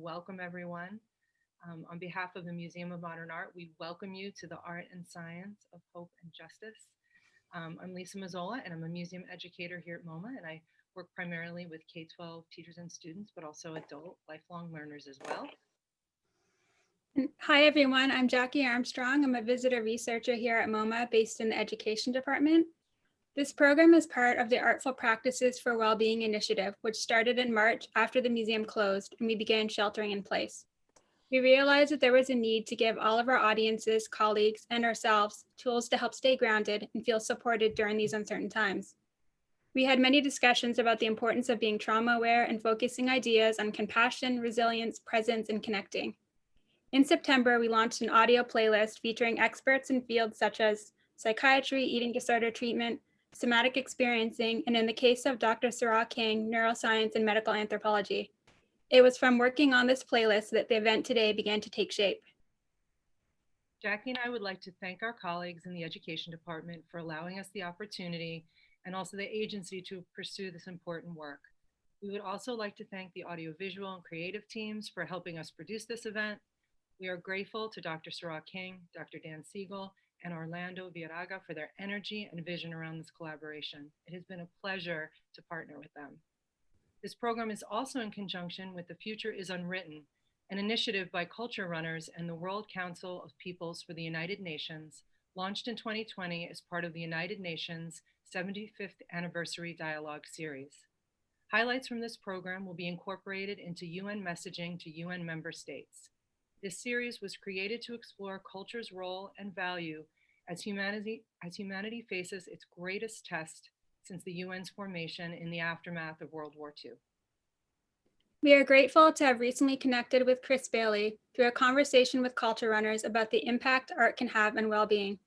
welcome everyone. On behalf of the Museum of Modern Art, we welcome you to the Art and Science of Hope and Justice. I'm Lisa Mazzola, and I'm a museum educator here at MoMA, and I work primarily with K-12 teachers and students, but also adult lifelong learners as well. Hi, everyone. I'm Jackie Armstrong. I'm a visitor researcher here at MoMA based in the Education Department. This program is part of the Artful Practices for Wellbeing initiative, which started in March after the museum closed and we began sheltering in place. We realized that there was a need to give all of our audiences, colleagues, and ourselves tools to help stay grounded and feel supported during these uncertain times. We had many discussions about the importance of being trauma aware and focusing ideas on compassion, resilience, presence, and connecting. In September, we launched an audio playlist featuring experts in fields such as psychiatry, eating disorder treatment, somatic experiencing, and in the case of Dr. Sará King, neuroscience and medical anthropology. It was from working on this playlist that the event today began to take shape. Jackie and I would like to thank our colleagues in the Education Department for allowing us the opportunity and also the agency to pursue this important work. We would also like to thank the audiovisual and creative teams for helping us produce this event. We are grateful to Dr. Sará King, Dr. Dan Siegel, and Orlando Villarraga for their energy and vision around this collaboration. It has been a pleasure to partner with them. This program is also in conjunction with The Future is Unwritten, an initiative by Culture Runners and the World Council of Peoples for the United Nations, launched in 2020 as part of the United Nations 75th Anniversary Dialogue Series. Highlights from this program will be incorporated into UN messaging to UN member states. This series was created to explore culture's role and value as humanity faces its greatest test since the UN's formation in the aftermath of World War II. We are grateful to have recently connected with Chris Bailey through a conversation with Culture Runners about the impact art can have on well-being.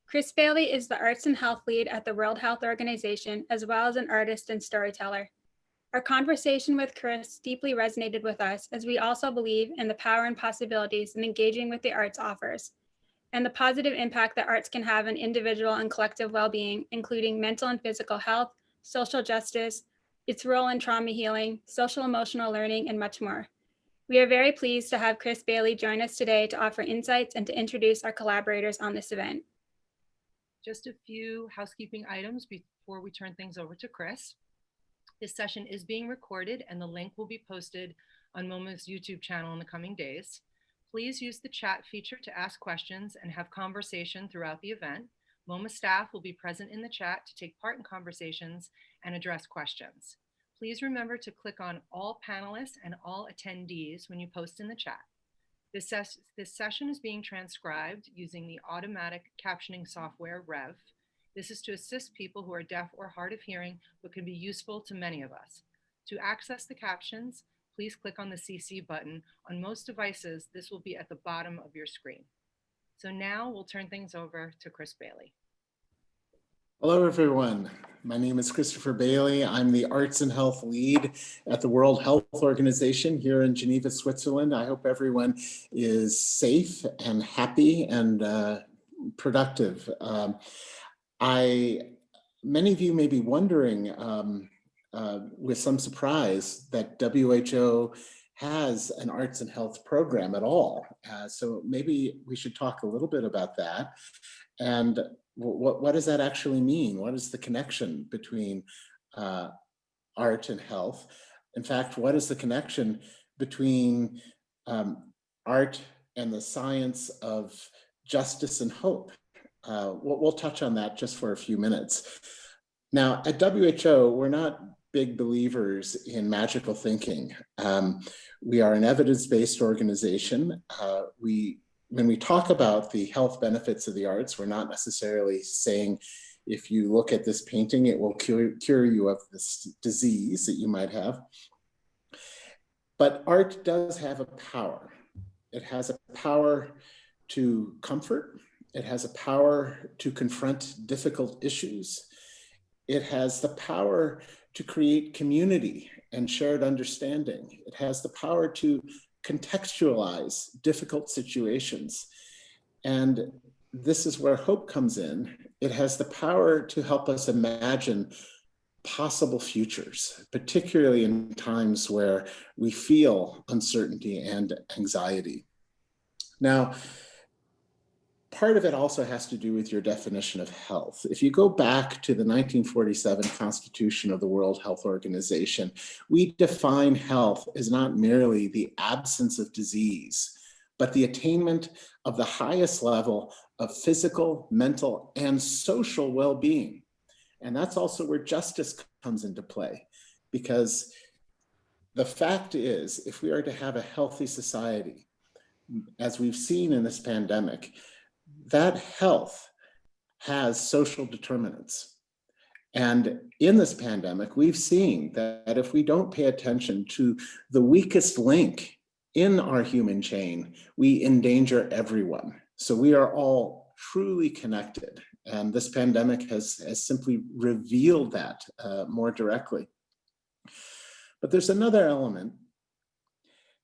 Chris Bailey is the Arts and Health Lead at the World Health Organization, as well as an artist and storyteller. Our conversation with Chris deeply resonated with us, as we also believe in the power and possibilities in engaging with the arts offers, and the positive impact that arts can have on individual and collective well-being, including mental and physical health, social justice, its role in trauma healing, social emotional learning, and much more. We are very pleased to have Chris Bailey join us today to offer insights and to introduce our collaborators on this event. Just a few housekeeping items before we turn things over to Chris. This session is being recorded and the link will be posted on MoMA's YouTube channel in the coming days. Please use the chat feature to ask questions and have conversation throughout the event. MoMA staff will be present in the chat to take part in conversations and address questions. Please remember to click on all panelists and all attendees when you post in the chat. This session is being transcribed using the automatic captioning software, Rev. This is to assist people who are deaf or hard of hearing, but can be useful to many of us. To access the captions, please click on the CC button. On most devices, this will be at the bottom of your screen. So now we'll turn things over to Chris Bailey. Hello, everyone. My name is Christopher Bailey. I'm the Arts and Health Lead at the World Health Organization here in Geneva, Switzerland. I hope everyone is safe and happy and productive. Many of you may be wondering with some surprise that WHO has an arts and health program at all. So maybe we should talk a little bit about that. And what does that actually mean? What is the connection between art and health? In fact, what is the connection between art and the science of justice and hope? We'll touch on that just for a few minutes. Now, at WHO, we're not big believers in magical thinking. We are an evidence-based organization. When we talk about the health benefits of the arts, we're not necessarily saying, if you look at this painting, it will cure you of this disease that you might have. But art does have a power. It has a power to comfort. It has a power to confront difficult issues. It has the power to create community and shared understanding. It has the power to contextualize difficult situations. And this is where hope comes in. It has the power to help us imagine possible futures, particularly in times where we feel uncertainty and anxiety. Now, part of it also has to do with your definition of health. If you go back to the 1947 Constitution of the World Health Organization, we define health as not merely the absence of disease, but the attainment of the highest level of physical, mental, and social well-being. And that's also where justice comes into play, because the fact is, if we are to have a healthy society, as we've seen in this pandemic, that health has social determinants. And in this pandemic, we've seen that if we don't pay attention to the weakest link in our human chain, we endanger everyone. So we are all truly connected. And this pandemic has simply revealed that more directly. But there's another element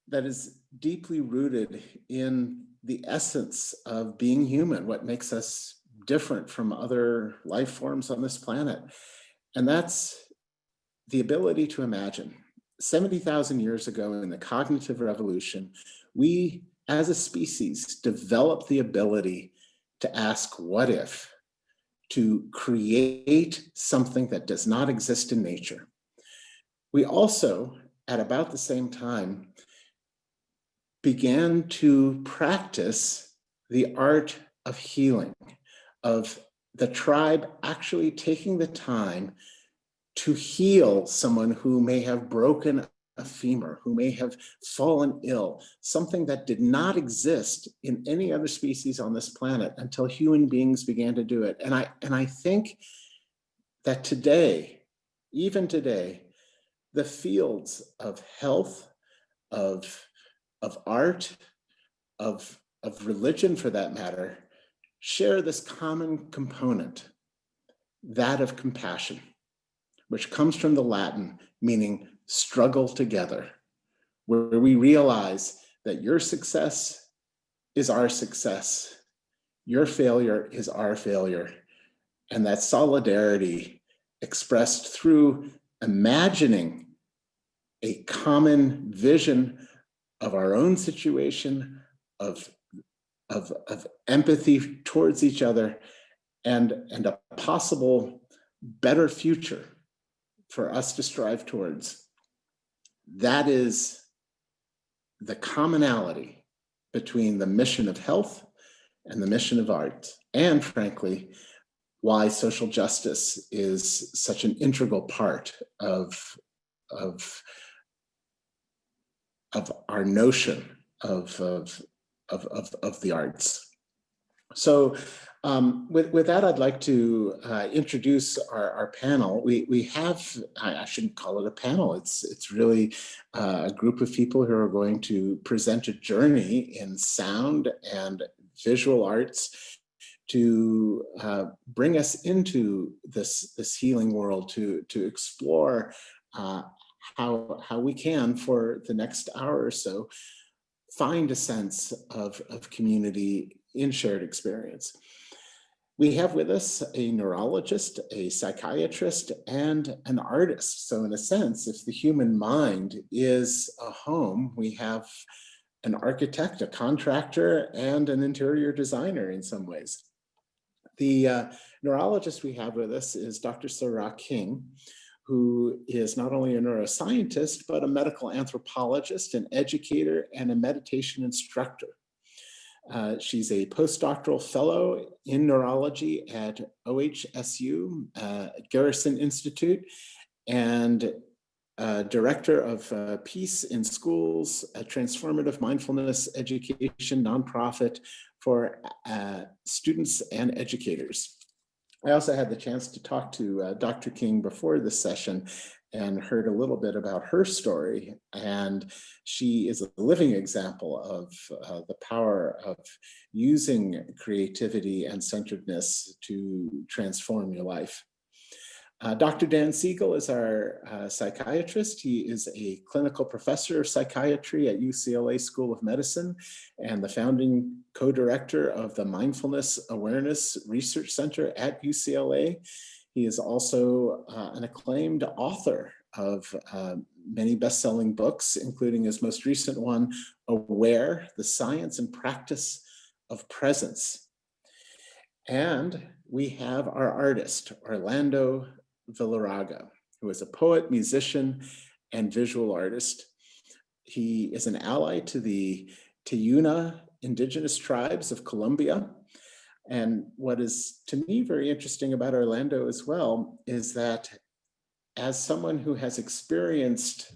that is deeply rooted in the essence of being human, what makes us different from other life forms on this planet. And that's the ability to imagine. 70,000 years ago in the cognitive revolution, we as a species developed the ability to ask what if, to create something that does not exist in nature. We also, at about the same time, began to practice the art of healing, of the tribe actually taking the time to heal someone who may have broken a femur, who may have fallen ill, something that did not exist in any other species on this planet until human beings began to do it. And I think that today, even today, the fields of health, of art, of religion for that matter, share this common component, that of compassion, which comes from the Latin meaning struggle together, where we realize that your success is our success, your failure is our failure, and that solidarity expressed through imagining a common vision of our own situation, of empathy towards each other, and a possible better future for us to strive towards. That is the commonality between the mission of health and the mission of art, and frankly, why social justice is such an integral part of our notion of the arts. So with that, I'd like to introduce our panel. We have, I shouldn't call it a panel, it's really a group of people who are going to present a journey in sound and visual arts to bring us into this healing world, to explore how we can, for the next hour or so, find a sense of community in shared experience. We have with us a neurologist, a psychiatrist, and an artist. So in a sense, if the human mind is a home, we have an architect, a contractor, and an interior designer in some ways. The neurologist we have with us is Dr. Sará King, who is not only a neuroscientist, but a medical anthropologist, an educator, and a meditation instructor. She's a postdoctoral fellow in neurology at OHSU, Garrison Institute, and director of Peace in Schools, a transformative mindfulness education nonprofit for students and educators. I also had the chance to talk to Dr. King before this session and heard a little bit about her story. And she is a living example of the power of using creativity and centeredness to transform your life. Dr. Dan Siegel is our psychiatrist. He is a clinical professor of psychiatry at UCLA School of Medicine and the founding co-director of the Mindfulness Awareness Research Center at UCLA. He is also an acclaimed author of many best-selling books, including his most recent one, Aware, The Science and Practice of Presence. And we have our artist, Orlando Villarraga, who is a poet, musician, and visual artist. He is an ally to the Tayuna indigenous tribes of Colombia. And what is, to me, very interesting about Orlando as well is that as someone who has experienced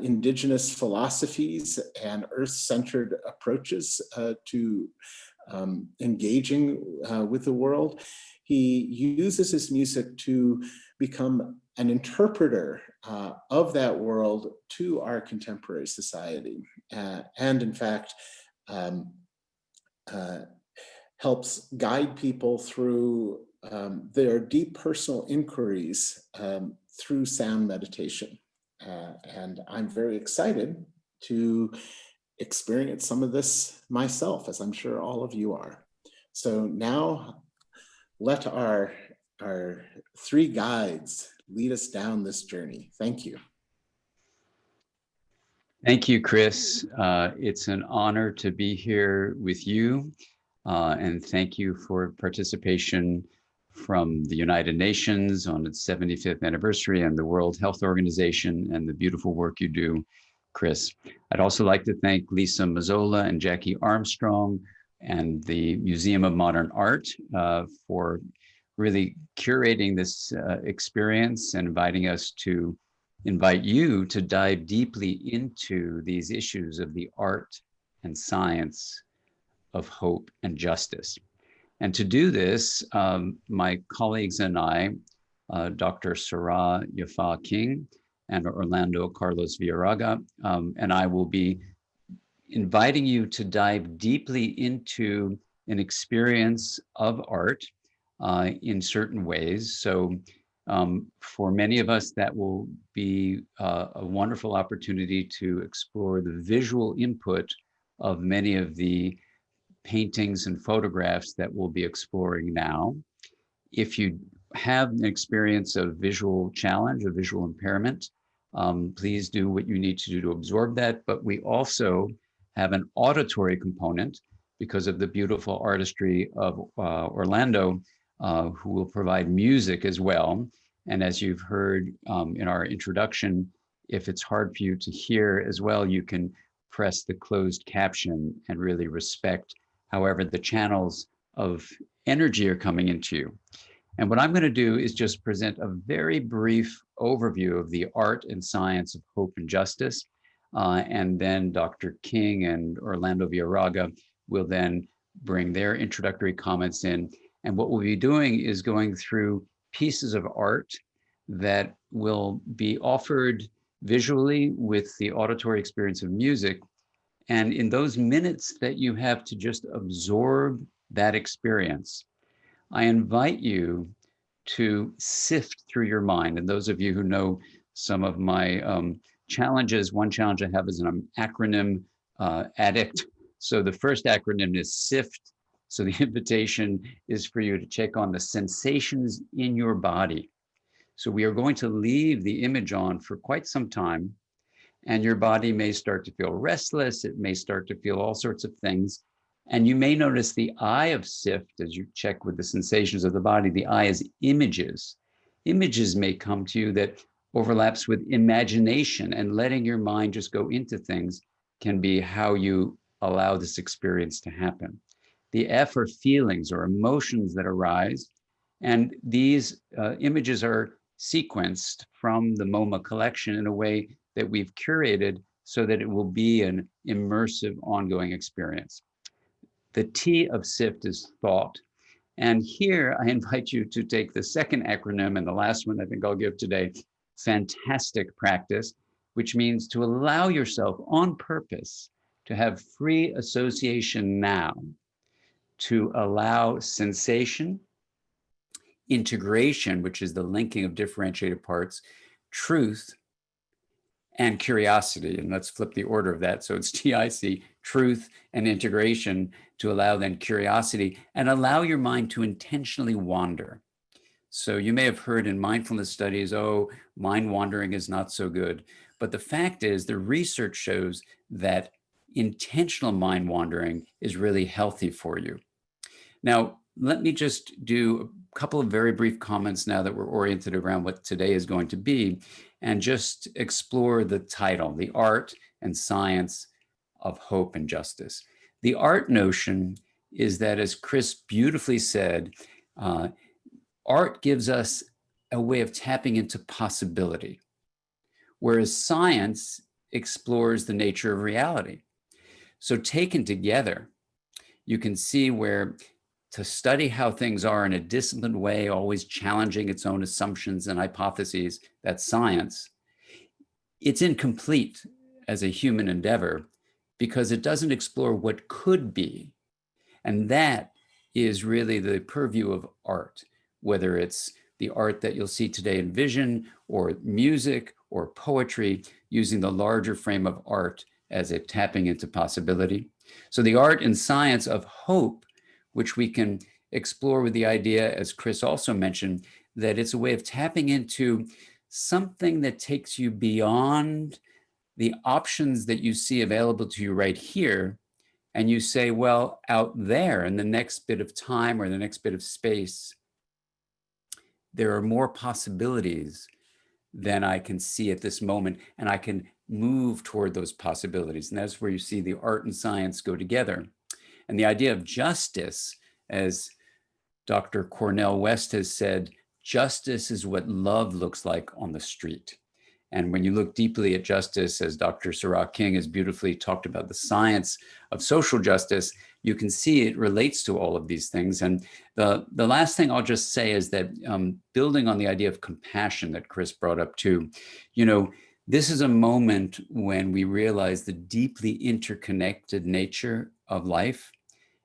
indigenous philosophies and earth-centered approaches to engaging with the world, he uses his music to become an interpreter of that world to our contemporary society. And in fact, helps guide people through their deep personal inquiries through sound meditation. And I'm very excited to experience some of this myself, as I'm sure all of you are. So now let our three guides lead us down this journey. Thank you. Thank you, Chris. It's an honor to be here with you. And thank you for participation from the United Nations on its 75th anniversary and the World Health Organization and the beautiful work you do, Chris. I'd also like to thank Lisa Mazzola and Jackie Armstrong and the Museum of Modern Art for really curating this experience and invite you to dive deeply into these issues of the art and science of hope and justice. And to do this, my colleagues and I, Dr. Sará King and Orlando Carlos Villarraga, and I will be inviting you to dive deeply into an experience of art in certain ways. So for many of us, that will be a wonderful opportunity to explore the visual input of many of the paintings and photographs that we'll be exploring now. If you have an experience of visual challenge, or visual impairment, please do what you need to do to absorb that. But we also have an auditory component because of the beautiful artistry of Orlando, who will provide music as well. And as you've heard in our introduction, if it's hard for you to hear as well, you can press the closed caption and really respect however the channels of energy are coming into you. And what I'm going to do is just present a very brief overview of the art and science of hope and justice. And then Dr. King and Orlando Villarraga will then bring their introductory comments in. And what we'll be doing is going through pieces of art that will be offered visually with the auditory experience of music. And in those minutes that you have to just absorb that experience, I invite you to sift through your mind. And those of you who know some of my challenges, one challenge I have is an acronym addict. So the first acronym is SIFT. So the invitation is for you to check on the sensations in your body. So we are going to leave the image on for quite some time, and your body may start to feel restless. It may start to feel all sorts of things. And you may notice the eye of SIFT as you check with the sensations of the body. The eye is images. Images may come to you that overlaps with imagination, and letting your mind just go into things can be how you allow this experience to happen. The F are feelings or emotions that arise. And these images are sequenced from the MoMA collection in a way that we've curated so that it will be an immersive ongoing experience. The T of SIFT is thought. And here I invite you to take the second acronym and the last one I think I'll give today, fantastic practice, which means to allow yourself on purpose to have free association now, to allow sensation, integration, which is the linking of differentiated parts, truth, and curiosity. And let's flip the order of that. So it's TIC, truth and integration, to allow then curiosity and allow your mind to intentionally wander. So you may have heard in mindfulness studies, oh, mind wandering is not so good. But the fact is, the research shows that intentional mind wandering is really healthy for you. Now, let me just do a couple of very brief comments now that we're oriented around what today is going to be, and just explore the title, The Art and Science of Hope and Justice. The art notion is that, as Chris beautifully said, art gives us a way of tapping into possibility, whereas science explores the nature of reality. So taken together, you can see where to study how things are in a disciplined way, always challenging its own assumptions and hypotheses, that's science. It's incomplete as a human endeavor because it doesn't explore what could be. And that is really the purview of art, whether it's the art that you'll see today in vision or music or poetry, using the larger frame of art as a tapping into possibility. So the art and science of hope, which we can explore with the idea, as Chris also mentioned, that it's a way of tapping into something that takes you beyond the options that you see available to you right here. And you say, well, out there in the next bit of time or the next bit of space, there are more possibilities than I can see at this moment. And I can move toward those possibilities. And that's where you see the art and science go together. And the idea of justice, as Dr. Cornel West has said, justice is what love looks like on the street. And when you look deeply at justice, as Dr. Sará King has beautifully talked about the science of social justice, you can see it relates to all of these things. And the last thing I'll just say is that building on the idea of compassion that Chris brought up too, this is a moment when we realize the deeply interconnected nature of life.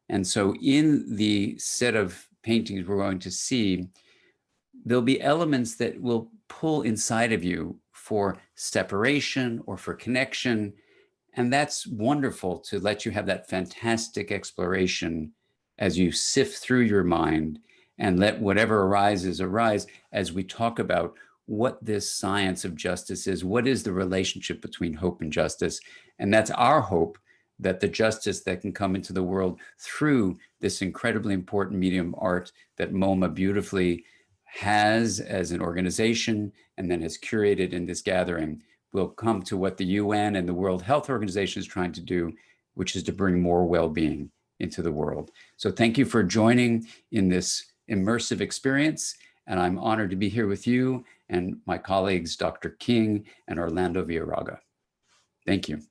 And so in the set of paintings we're going to see, there'll be elements that will pull inside of you for separation or for connection. And that's wonderful to let you have that fantastic exploration as you sift through your mind and let whatever arises arise as we talk about what this science of justice is. What is the relationship between hope and justice? And that's our hope, that the justice that can come into the world through this incredibly important medium art that MoMA beautifully has as an organization and then has curated in this gathering will come to what the UN and the World Health Organization is trying to do, which is to bring more well-being into the world. So thank you for joining in this immersive experience. And I'm honored to be here with you and my colleagues, Dr. King and Orlando Villarraga. Thank you.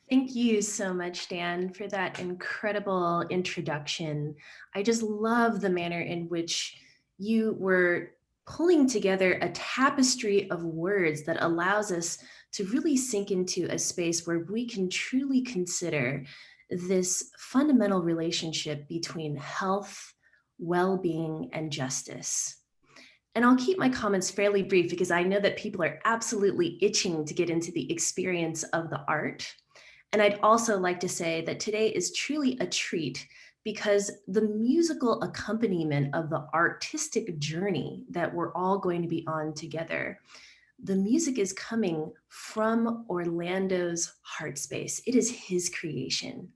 Thank you so much, Dan, for that incredible introduction. I just love the manner in which you were pulling together a tapestry of words that allows us to really sink into a space where we can truly consider this fundamental relationship between health, well-being, and justice. And I'll keep my comments fairly brief because I know that people are absolutely itching to get into the experience of the art. And I'd also like to say that today is truly a treat because the musical accompaniment of the artistic journey that we're all going to be on together, the music is coming from Orlando's heart space. It is his creation.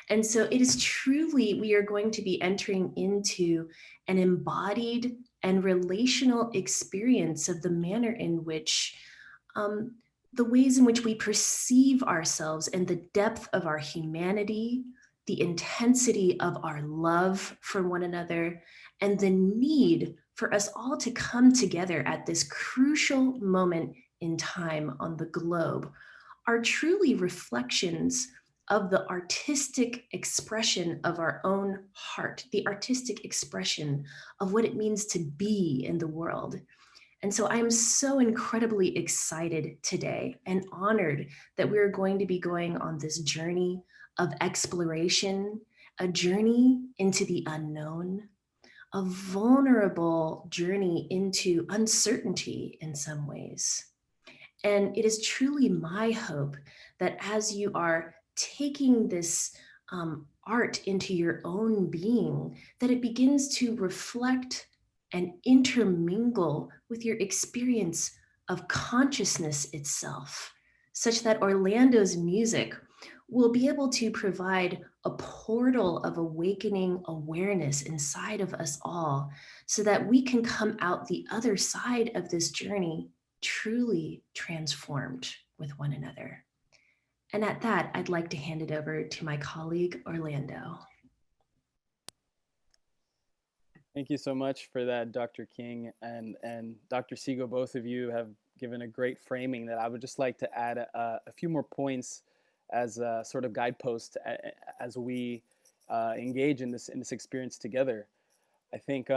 And so it is truly, we are going to be entering into an embodied and relational experience of the manner in which the ways in which we perceive ourselves and the depth of our humanity, the intensity of our love for one another, and the need for us all to come together at this crucial moment in time on the globe are truly reflections of the artistic expression of our own heart, the artistic expression of what it means to be in the world. And so I'm so incredibly excited today and honored that we're going to be going on this journey of exploration, a journey into the unknown, a vulnerable journey into uncertainty in some ways. And it is truly my hope that as you are taking this art into your own being, that it begins to reflect and intermingle with your experience of consciousness itself, such that Orlando's music will be able to provide a portal of awakening awareness inside of us all, so that we can come out the other side of this journey truly transformed with one another. And at that, I'd like to hand it over to my colleague, Orlando. Thank you so much for that, Dr. King and Dr. Siegel. Both of you have given a great framing that I would just like to add a few more points as a sort of guidepost as we engage in this experience together. I think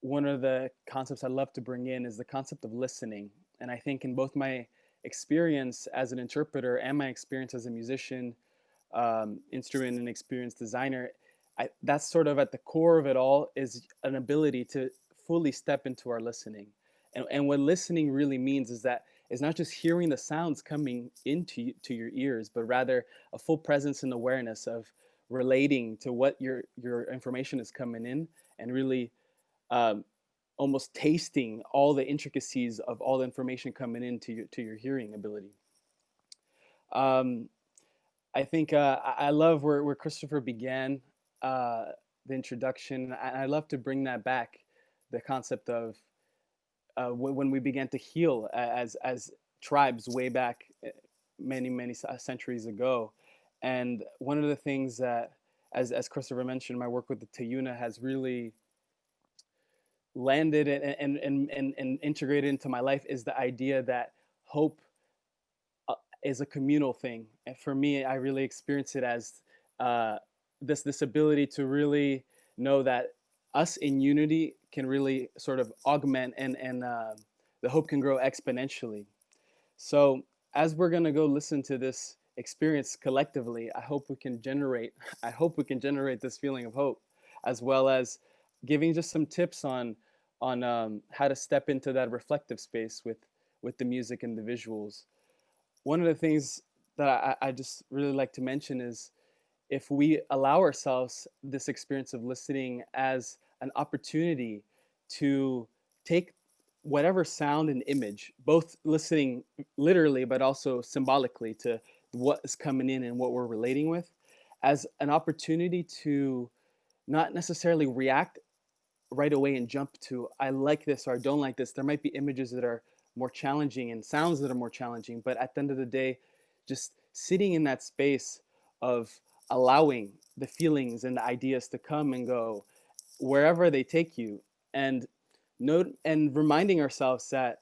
one of the concepts I'd love to bring in is the concept of listening. And I think in both my experience as an interpreter and my experience as a musician, instrument and experience designer, that's sort of at the core of it all, is an ability to fully step into our listening. And what listening really means is that it's not just hearing the sounds coming into your ears, but rather a full presence and awareness of relating to what your information is coming in, and really almost tasting all the intricacies of all the information coming into your hearing ability. I think I love where Christopher began the introduction. I love to bring that back, the concept of when we began to heal as tribes way back many centuries ago. And one of the things that, as Christopher mentioned, my work with the Tayuna has really landed and integrated into my life, is the idea that hope is a communal thing. And for me, I really experience it as this ability to really know that us in unity can really sort of augment, and the hope can grow exponentially. So as we're going to go listen to this experience collectively, I hope we can generate this feeling of hope, as well as giving just some tips on how to step into that reflective space with the music and the visuals. One of the things that I just really like to mention is, if we allow ourselves this experience of listening as an opportunity to take whatever sound and image, both listening literally but also symbolically to what is coming in and what we're relating with, as an opportunity to not necessarily react right away and jump to I like this or I don't like this. There might be images that are more challenging and sounds that are more challenging, but at the end of the day, just sitting in that space of allowing the feelings and the ideas to come and go wherever they take you, and reminding ourselves that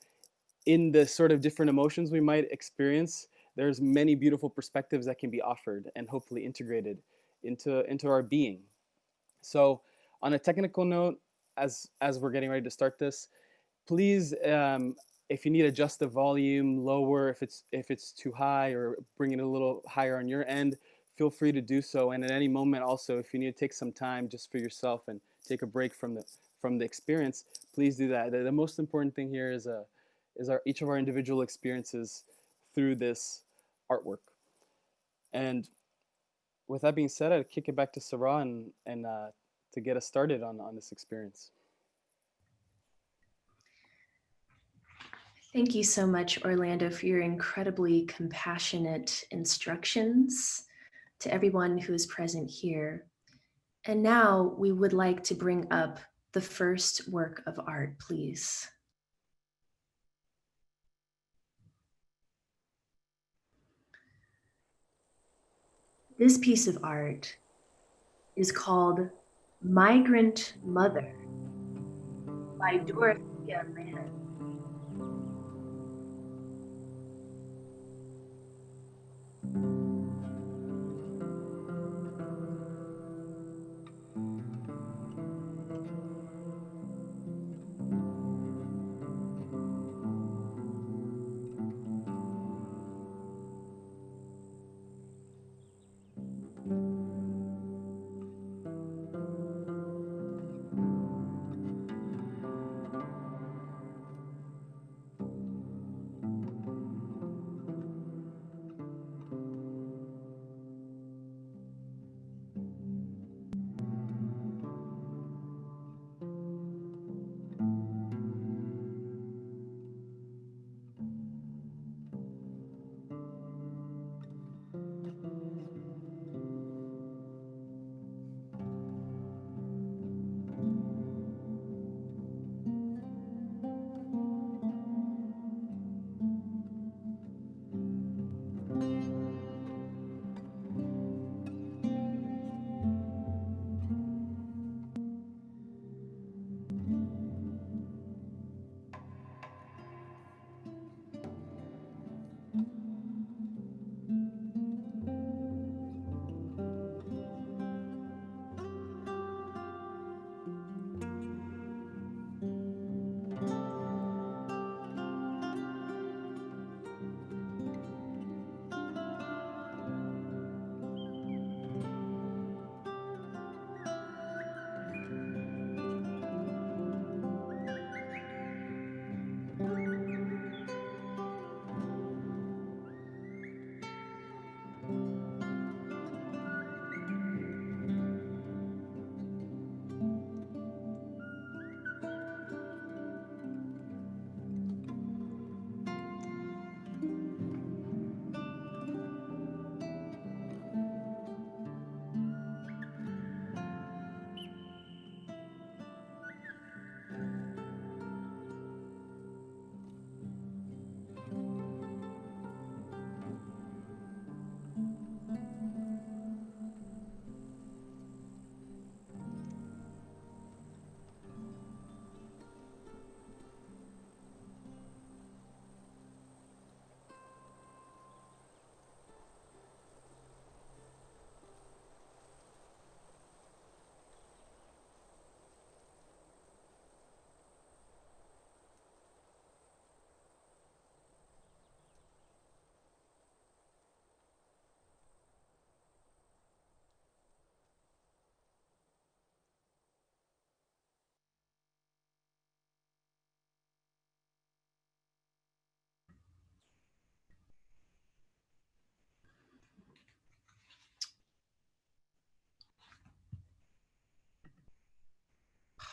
in the sort of different emotions we might experience, there's many beautiful perspectives that can be offered and hopefully integrated into our being. So on a technical note, as we're getting ready to start this, please, if you need, adjust the volume lower if it's too high, or bring it a little higher on your end. Feel free to do so. And at any moment also, if you need to take some time just for yourself and take a break from the experience, please do that. The most important thing here is each of our individual experiences through this artwork. And with that being said, I'd kick it back to Sarah and to get us started on this experience. Thank you so much, Orlando, for your incredibly compassionate instructions to everyone who is present here. And now we would like to bring up the first work of art, please. This piece of art is called Migrant Mother by Dorothea Mann.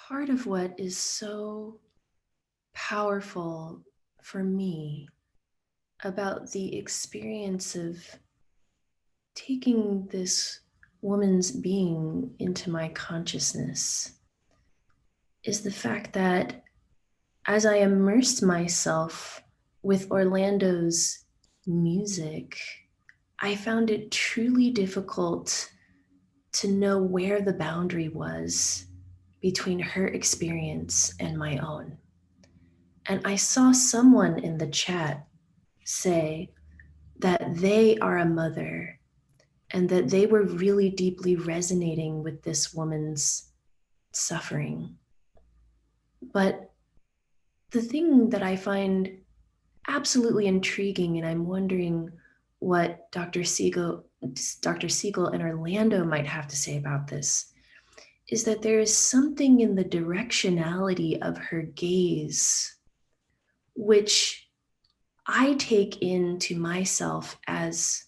part of what is so powerful for me about the experience of taking this woman's being into my consciousness is the fact that as I immersed myself with Orlando's music, I found it truly difficult to know where the boundary was between her experience and my own. And I saw someone in the chat say that they are a mother and that they were really deeply resonating with this woman's suffering. But the thing that I find absolutely intriguing, and I'm wondering what Dr. Siegel and Orlando might have to say about this, is that there is something in the directionality of her gaze, which I take into myself as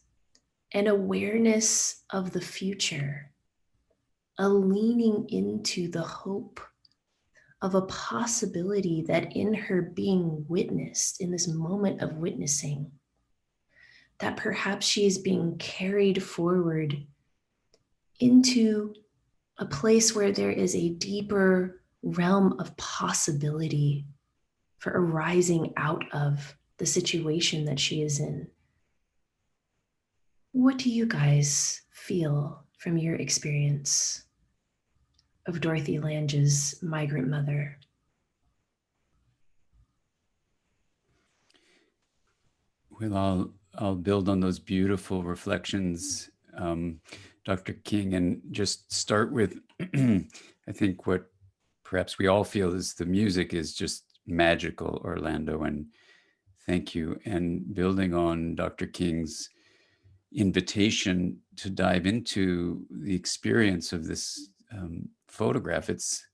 an awareness of the future, a leaning into the hope of a possibility that in her being witnessed, in this moment of witnessing, that perhaps she is being carried forward into a place where there is a deeper realm of possibility for arising out of the situation that she is in. What do you guys feel from your experience of Dorothy Lange's migrant mother? Well, I'll build on those beautiful reflections, Dr. King, and just start with, I think what perhaps we all feel is the music is just magical, Orlando, and thank you. And building on Dr. King's invitation to dive into the experience of this photograph, it's,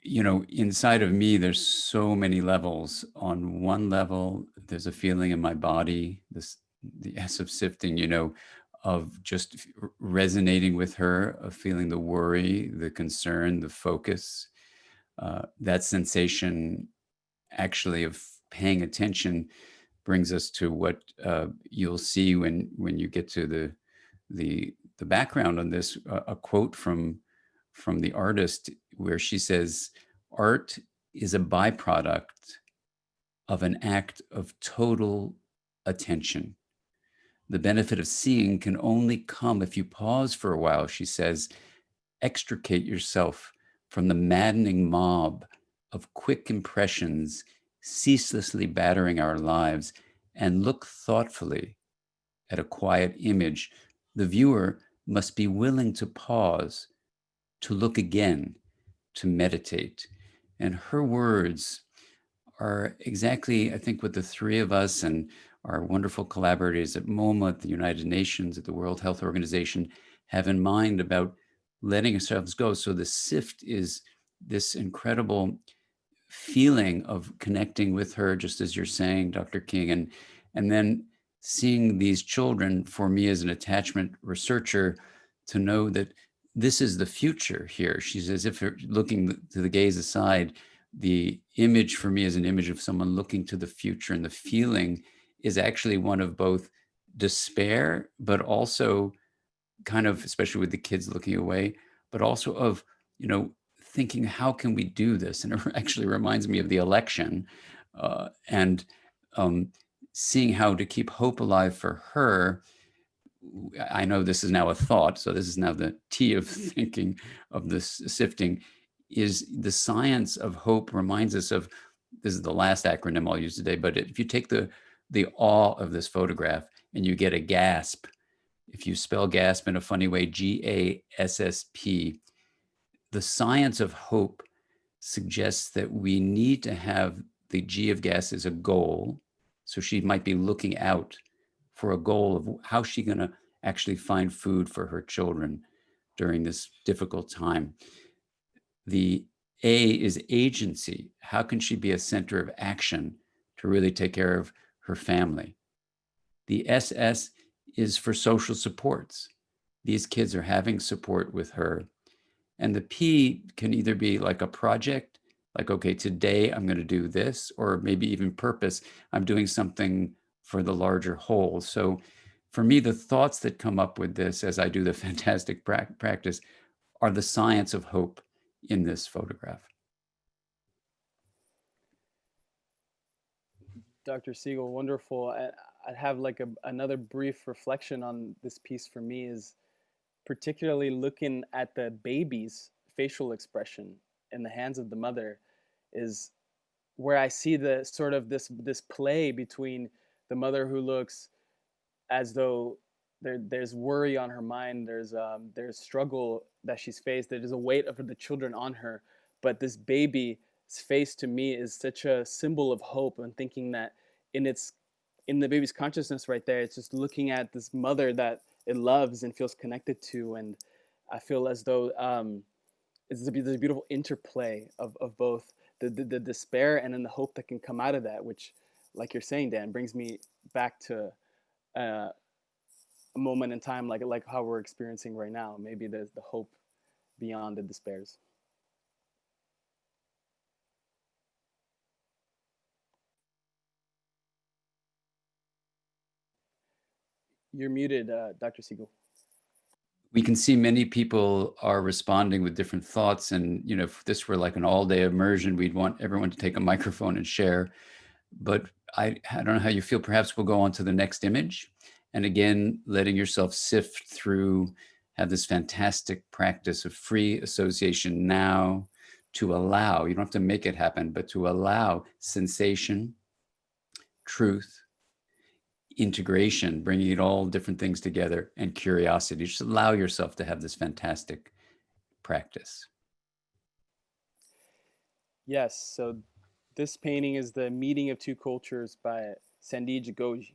you know, inside of me, there's so many levels. On one level, there's a feeling in my body, the S of sifting, you know, of just resonating with her, of feeling the worry, the concern, the focus, that sensation actually of paying attention brings us to what you'll see when you get to the background on this, a quote from the artist where she says, "Art is a byproduct of an act of total attention. The benefit of seeing can only come if you pause for a while," she says, "extricate yourself from the maddening mob of quick impressions ceaselessly battering our lives and look thoughtfully at a quiet image. The viewer must be willing to pause, to look again, to meditate." And her words are exactly, I think, what the three of us and our wonderful collaborators at MoMA, at the United Nations, at the World Health Organization have in mind about letting ourselves go. So the sift is this incredible feeling of connecting with her, just as you're saying, Dr. King, and then seeing these children, for me as an attachment researcher, to know that this is the future here. She's as if looking to the gaze aside, the image for me is an image of someone looking to the future, and the feeling is actually one of both despair, but also kind of, especially with the kids looking away, but also of, you know, thinking, how can we do this? And it actually reminds me of the election, and seeing how to keep hope alive for her. I know this is now a thought, so this is now the T of thinking of this sifting, is the science of hope reminds us of, this is the last acronym I'll use today, but if you take the awe of this photograph and you get a gasp, if you spell gasp in a funny way, GASSP, the science of hope suggests that we need to have the G of gas as a goal. So she might be looking out for a goal of how she's going to actually find food for her children during this difficult time. The A is agency. How can she be a center of action to really take care of her family? The SS is for social supports. These kids are having support with her. And the P can either be like a project, like, okay, today I'm going to do this, or maybe even purpose. I'm doing something for the larger whole. So for me, the thoughts that come up with this as I do the fantastic practice are the science of hope in this photograph. Dr. Siegel, wonderful. I'd have like another brief reflection on this piece for me is particularly looking at the baby's facial expression in the hands of the mother is where I see the sort of this play between the mother who looks as though there's worry on her mind, there's struggle that she's faced, there's a weight of the children on her, but this baby's face to me is such a symbol of hope, and thinking that in the baby's consciousness right there, it's just looking at this mother that it loves and feels connected to, and I feel as though there's a beautiful interplay of both the despair and then the hope that can come out of that, which, like you're saying, Dan, brings me back to a moment in time like how we're experiencing right now. Maybe there's the hope beyond the despairs. You're muted, Dr. Siegel. We can see many people are responding with different thoughts. And, you know, if this were like an all-day immersion, we'd want everyone to take a microphone and share. But I don't know how you feel. Perhaps we'll go on to the next image. And again, letting yourself sift through, have this fantastic practice of free association now, to allow, you don't have to make it happen, but to allow sensation, truth, integration, bringing it all different things together, and curiosity. Just allow yourself to have this fantastic practice. Yes, so this painting is The Meeting of Two Cultures by Sandhya Ghosh.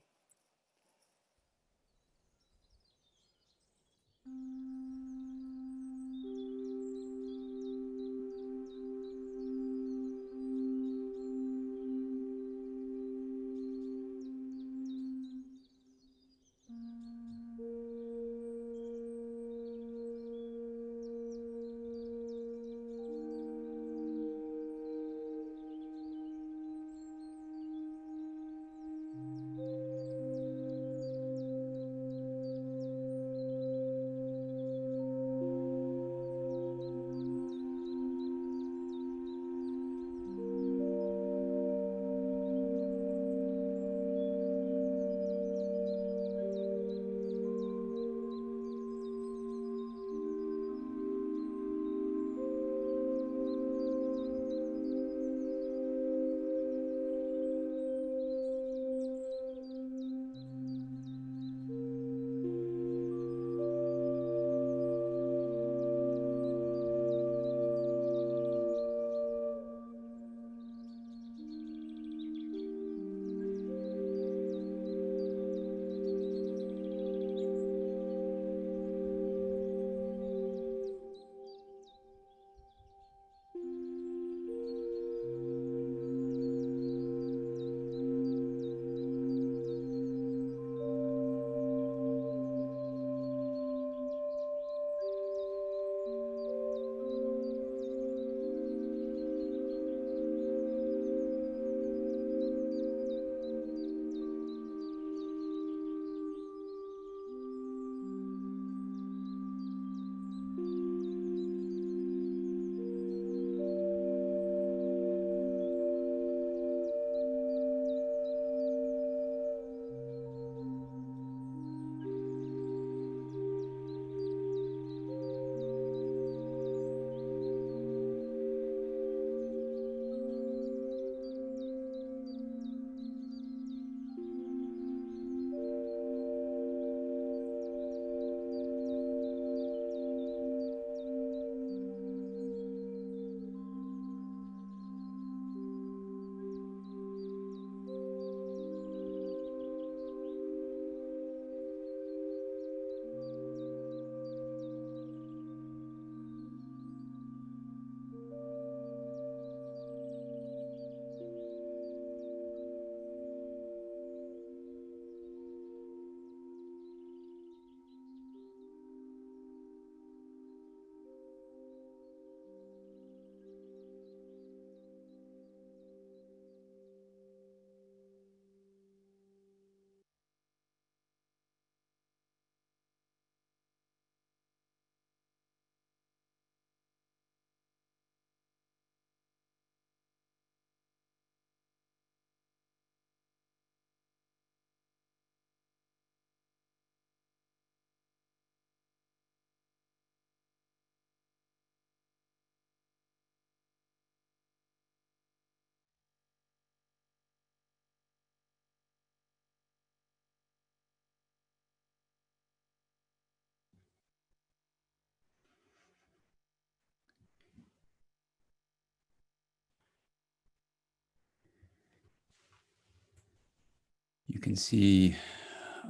can see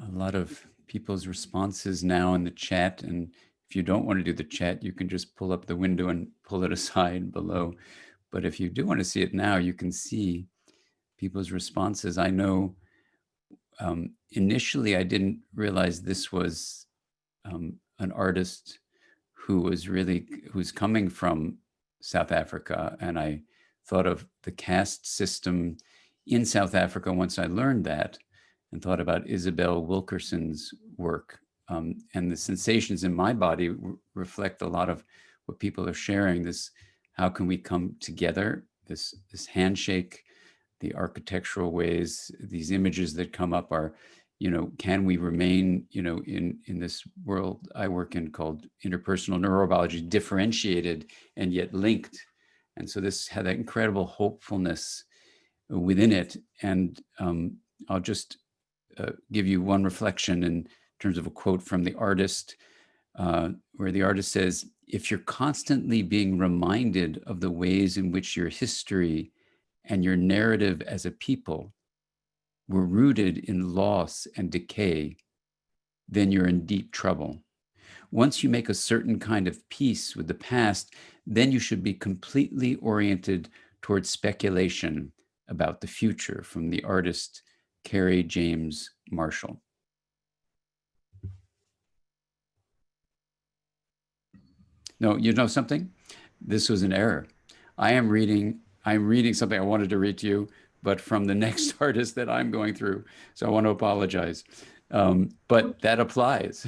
a lot of people's responses now in the chat. And if you don't want to do the chat, you can just pull up the window and pull it aside below. But if you do want to see it now, you can see people's responses. I know initially I didn't realize this was an artist who's coming from South Africa. And I thought of the caste system in South Africa once I learned that, and thought about Isabel Wilkerson's work. And the sensations in my body reflect a lot of what people are sharing. This, how can we come together? This handshake, the architectural ways, these images that come up are, can we remain, in this world I work in called interpersonal neurobiology, differentiated and yet linked. And so this had that incredible hopefulness within it. And I'll just give you one reflection in terms of a quote from the artist, where the artist says, "If you're constantly being reminded of the ways in which your history and your narrative as a people were rooted in loss and decay, then you're in deep trouble. Once you make a certain kind of peace with the past, then you should be completely oriented towards speculation about the future." From the artist, Carrie James Marshall. No, you know something? This was an error. I'm reading something I wanted to read to you, but from the next artist that I'm going through. So I want to apologize. But that applies.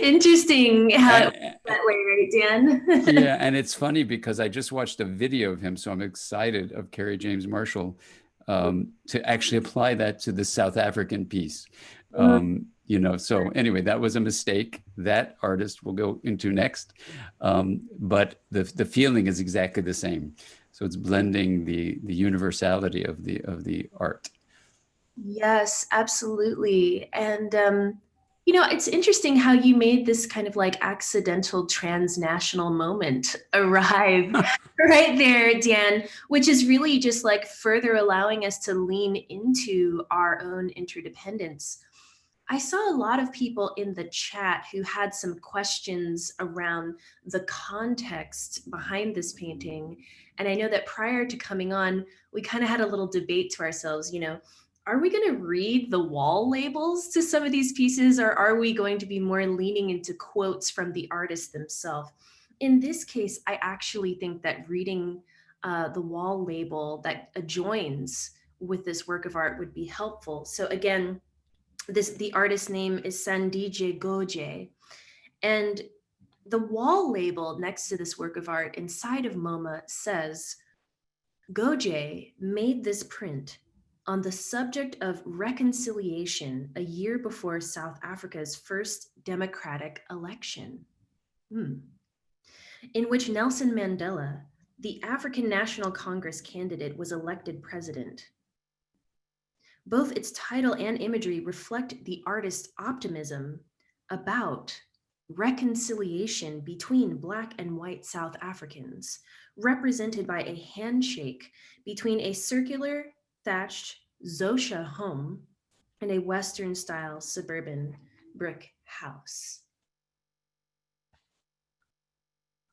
Interesting how it went that way, right, Dan? Yeah, and it's funny because I just watched a video of him, so I'm excited, of Carrie James Marshall, to actually apply that to the South African piece. So anyway, that was a mistake. That artist we'll go into next. But the feeling is exactly the same. So it's blending the universality of the art. Yes, absolutely. And it's interesting how you made this kind of like accidental transnational moment arrive right there, Dan, which is really just like further allowing us to lean into our own interdependence. I saw a lot of people in the chat who had some questions around the context behind this painting. And I know that prior to coming on, we kind of had a little debate to ourselves, are we going to read the wall labels to some of these pieces, or are we going to be more leaning into quotes from the artists themselves? In this case, I actually think that reading the wall label that adjoins with this work of art would be helpful. So again, the artist's name is Sandije Goje, and the wall label next to this work of art inside of MoMA says, "Goje made this print on the subject of reconciliation a year before South Africa's first democratic election, in which Nelson Mandela, the African National Congress candidate, was elected president. Both its title and imagery reflect the artist's optimism about reconciliation between Black and white South Africans, represented by a handshake between a circular thatched Zosha home and a Western-style suburban brick house."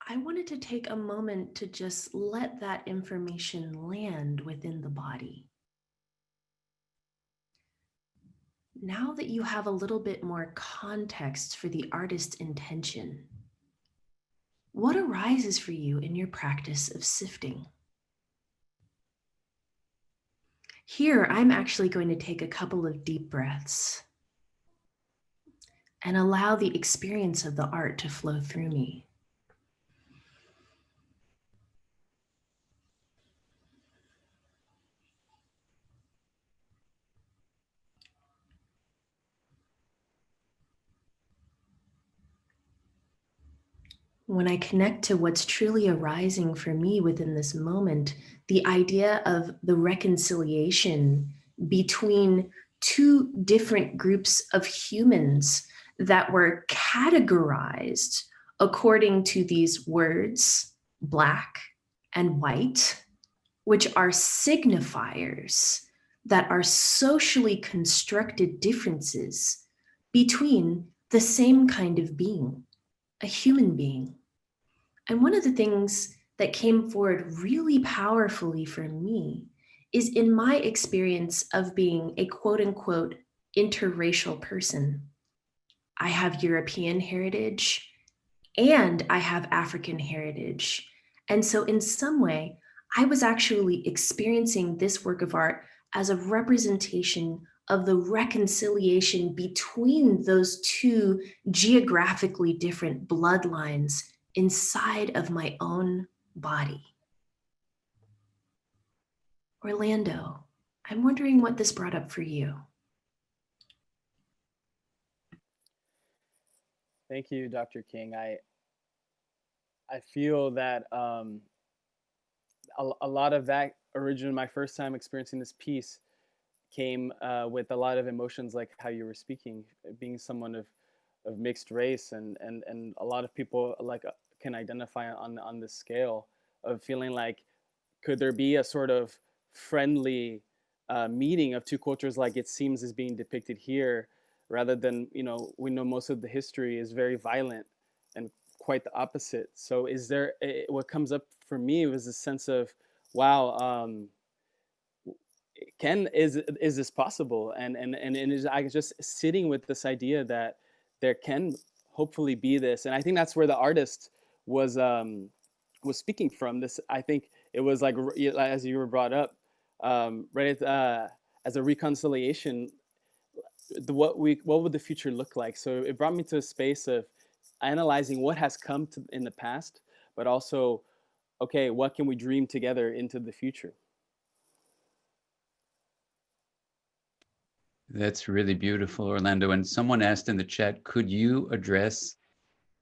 I wanted to take a moment to just let that information land within the body. Now that you have a little bit more context for the artist's intention, what arises for you in your practice of sifting? Here, I'm actually going to take a couple of deep breaths and allow the experience of the art to flow through me. When I connect to what's truly arising for me within this moment, the idea of the reconciliation between two different groups of humans that were categorized according to these words, Black and white, which are signifiers that are socially constructed differences between the same kind of being, a human being. And one of the things that came forward really powerfully for me is in my experience of being a quote unquote interracial person. I have European heritage and I have African heritage. And so in some way, I was actually experiencing this work of art as a representation of the reconciliation between those two geographically different bloodlines inside of my own body. Orlando, I'm wondering what this brought up for you. Thank you, Dr. King. I feel that a lot of that originally, my first time experiencing this piece came with a lot of emotions, like how you were speaking, being someone of mixed race, and a lot of people like can identify on this scale of feeling like, could there be a sort of friendly meeting of two cultures like it seems is being depicted here, rather than, you know, we know most of the history is very violent and quite the opposite. So is there, what comes up for me was a sense of, wow, is this possible? And I was just sitting with this idea that there can hopefully be this, and I think that's where the artist was speaking from. This, I think it was like, as you were brought up, right, as a reconciliation. What would the future look like? So it brought me to a space of analyzing what has come to in the past, but also, okay, what can we dream together into the future? That's really beautiful, Orlando. And someone asked in the chat, could you address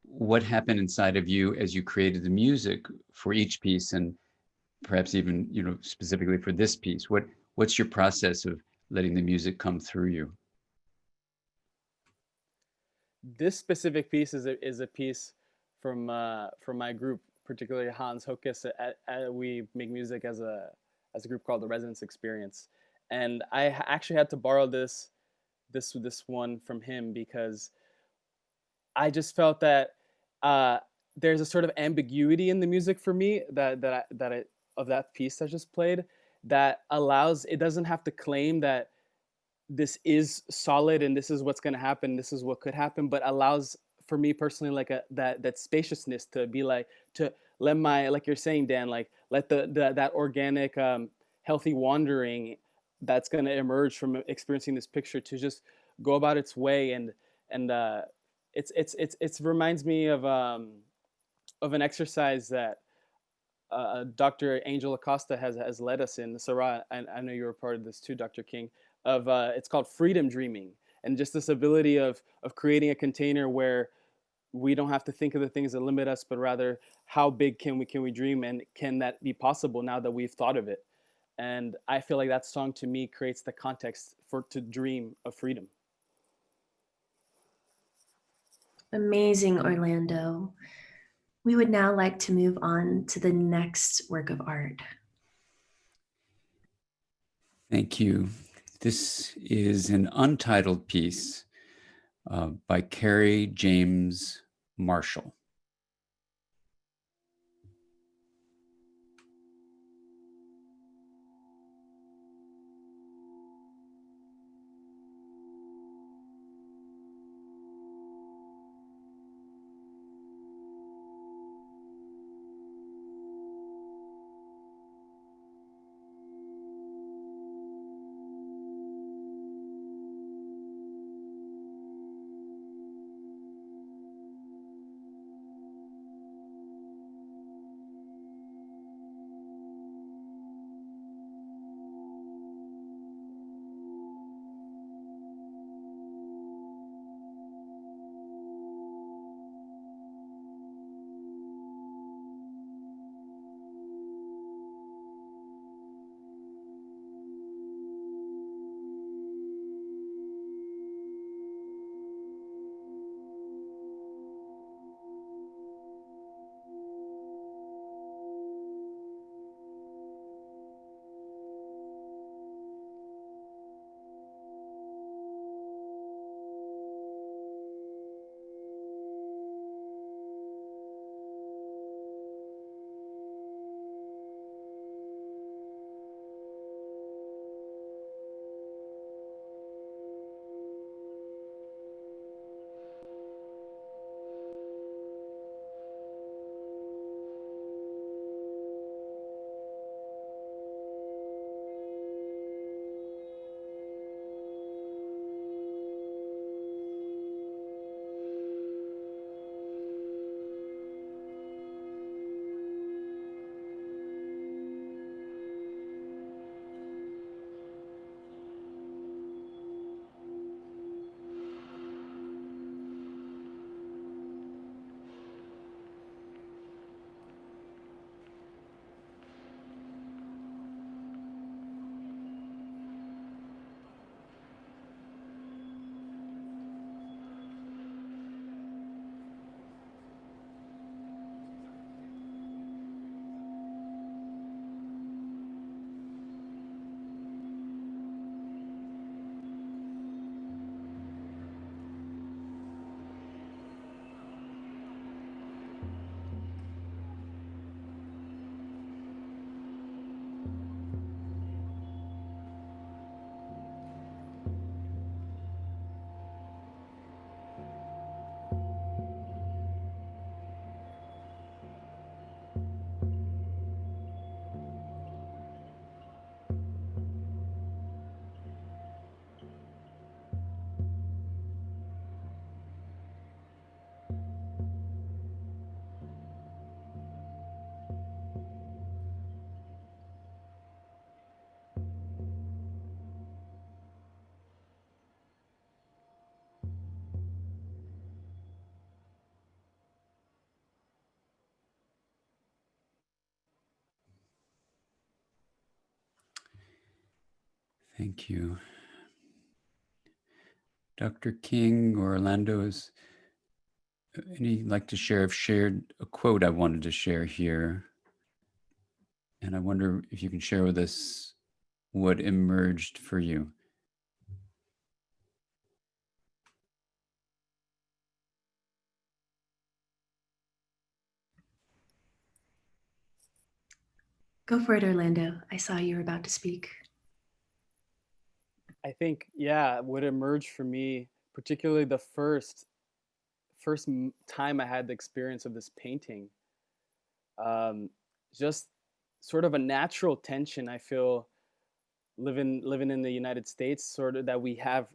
what happened inside of you as you created the music for each piece, and perhaps even, you know, specifically for this piece? What's your process of letting the music come through you? This specific piece is a piece from my group, particularly Hans Hokus. We make music as a group called the Resonance Experience, and I actually had to borrow this one from him because I just felt that there's a sort of ambiguity in the music for me of that piece that just played, that allows, it doesn't have to claim that this is solid and this is what's going to happen, this is what could happen, but allows for me personally like that spaciousness to be like, to let my, like you're saying, Dan, like let that organic healthy wandering that's going to emerge from experiencing this picture to just go about its way. And it's reminds me of an exercise that Dr. Angel Acosta has led us in. Sarah, I know you were part of this too, Dr. King, of it's called freedom dreaming, and just this ability of creating a container where we don't have to think of the things that limit us, but rather how big can we dream, and can that be possible now that we've thought of it? And I feel like that song to me creates the context to dream of freedom. Amazing, Orlando. We would now like to move on to the next work of art. Thank you. This is an untitled piece by Carrie James Marshall. Thank you. Dr. King or Orlando, is any like to share? I've shared a quote I wanted to share here. And I wonder if you can share with us what emerged for you. Go for it, Orlando. I saw you were about to speak. I think, yeah, what emerged for me, particularly the time I had the experience of this painting, just sort of a natural tension I feel living in the United States, sort of that we have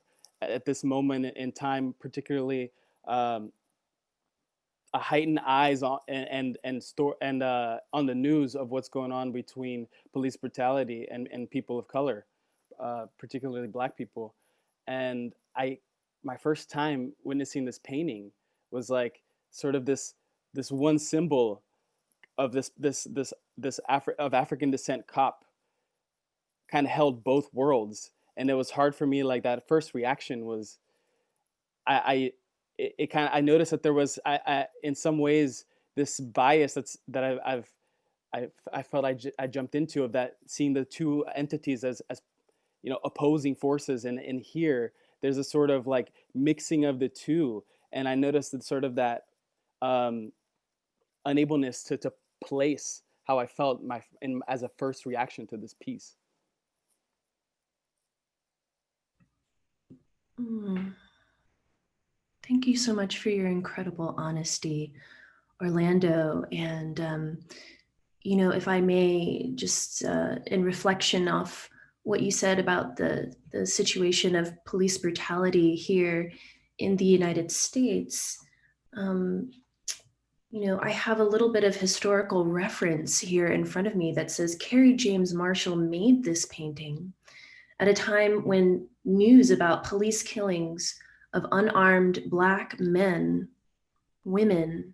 at this moment in time, particularly a heightened eyes on on the news of what's going on between police brutality and people of color, particularly Black people. And my first time witnessing this painting was like sort of this one symbol of of African descent cop kind of held both worlds. And it was hard for me, like that first reaction was I it kind of, I noticed that there was in some ways this bias that I felt I jumped into, of that, seeing the two entities as opposing forces, and here there's a sort of like mixing of the two. And I noticed that sort of that unableness to place how I felt as a first reaction to this piece. Thank you so much for your incredible honesty, Orlando. And, if I may, just in reflection off what you said about the situation of police brutality here in the United States, I have a little bit of historical reference here in front of me that says Carrie James Marshall made this painting at a time when news about police killings of unarmed Black men, women,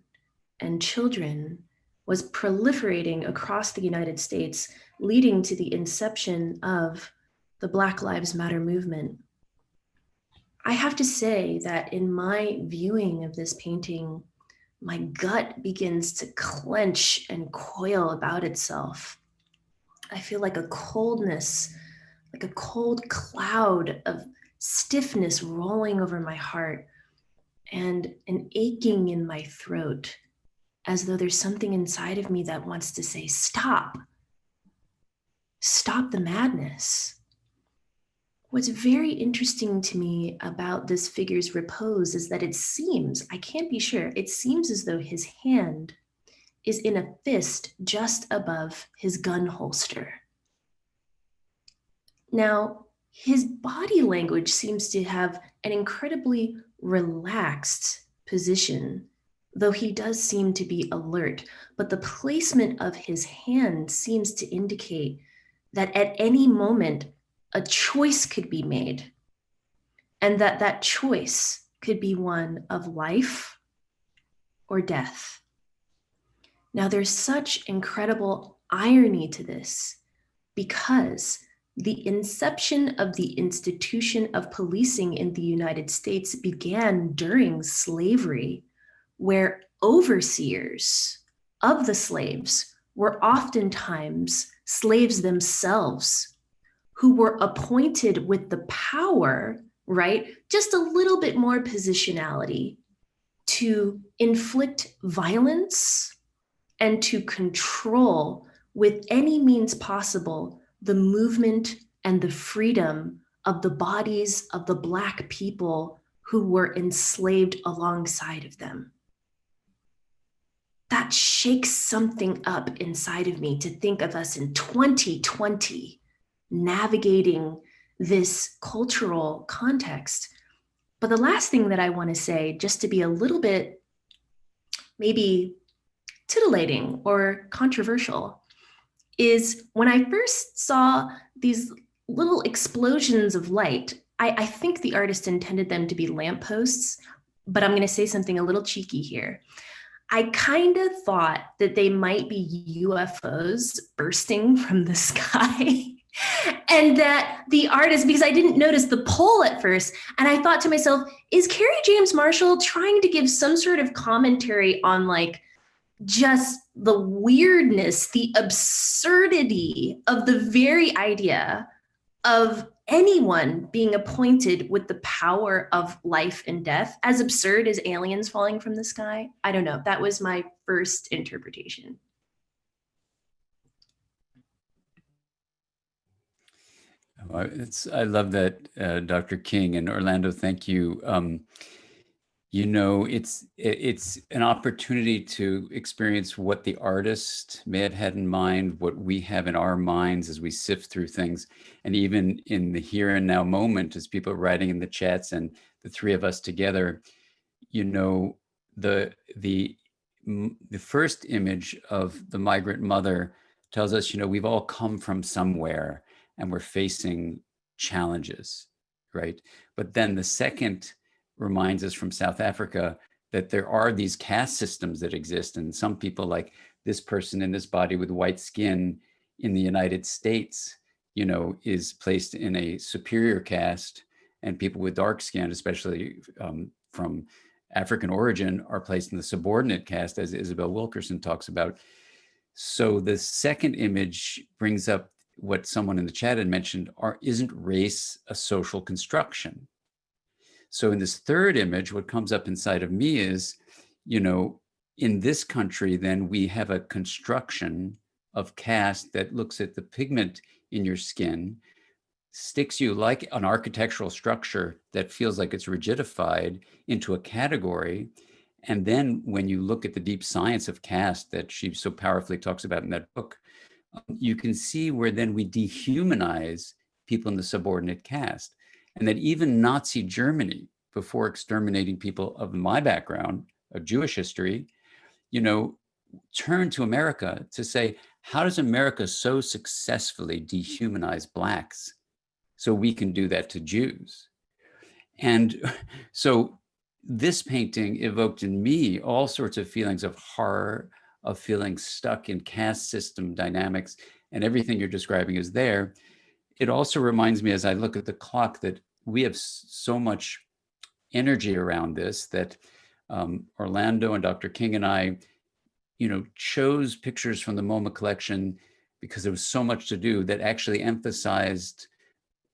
and children was proliferating across the United States, leading to the inception of the Black Lives Matter movement. I have to say that in my viewing of this painting, my gut begins to clench and coil about itself. I feel like a coldness, like a cold cloud of stiffness rolling over my heart, and an aching in my throat, as though there's something inside of me that wants to say, stop the madness. What's very interesting to me about this figure's repose is that it seems, I can't be sure, it seems as though his hand is in a fist just above his gun holster. Now, his body language seems to have an incredibly relaxed position, though he does seem to be alert, but the placement of his hand seems to indicate that at any moment, a choice could be made, and that choice could be one of life or death. Now, there's such incredible irony to this, because the inception of the institution of policing in the United States began during slavery, where overseers of the slaves were oftentimes slaves themselves, who were appointed with the power, right? Just a little bit more positionality to inflict violence and to control with any means possible the movement and the freedom of the bodies of the Black people who were enslaved alongside of them. That shakes something up inside of me to think of us in 2020 navigating this cultural context. But the last thing that I want to say, just to be a little bit maybe titillating or controversial, is when I first saw these little explosions of light, I think the artist intended them to be lampposts, but I'm going to say something a little cheeky here. I kind of thought that they might be UFOs bursting from the sky And that the artist, because I didn't notice the poll at first, and I thought to myself, is Carrie James Marshall trying to give some sort of commentary on like just the weirdness, the absurdity of the very idea of anyone being appointed with the power of life and death, as absurd as aliens falling from the sky? I don't know. That was my first interpretation. I love that, Dr. King and Orlando. Thank you. You know, it's an opportunity to experience what the artist may have had in mind, what we have in our minds as we sift through things, and even in the here and now moment, as people are writing in the chats and the three of us together. You know, the first image of the migrant mother tells us, you know, we've all come from somewhere and we're facing challenges, right? But then the second reminds us from South Africa that there are these caste systems that exist. And some people, like this person in this body with white skin in the United States, you know, is placed in a superior caste, and people with dark skin, especially from African origin, are placed in the subordinate caste, as Isabel Wilkerson talks about. So the second image brings up what someone in the chat had mentioned: isn't race a social construction? So in this third image, what comes up inside of me is, you know, in this country, then we have a construction of caste that looks at the pigment in your skin, sticks you like an architectural structure that feels like it's rigidified into a category. And then when you look at the deep science of caste that she so powerfully talks about in that book, you can see where then we dehumanize people in the subordinate caste. And that even Nazi Germany, before exterminating people of my background, of Jewish history, you know, turned to America to say, how does America so successfully dehumanize Blacks so we can do that to Jews? And so this painting evoked in me all sorts of feelings of horror, of feeling stuck in caste system dynamics, and everything you're describing is there. It also reminds me, as I look at the clock, that we have so much energy around this, that Orlando and Dr. King and I, you know, chose pictures from the MoMA collection because there was so much to do that actually emphasized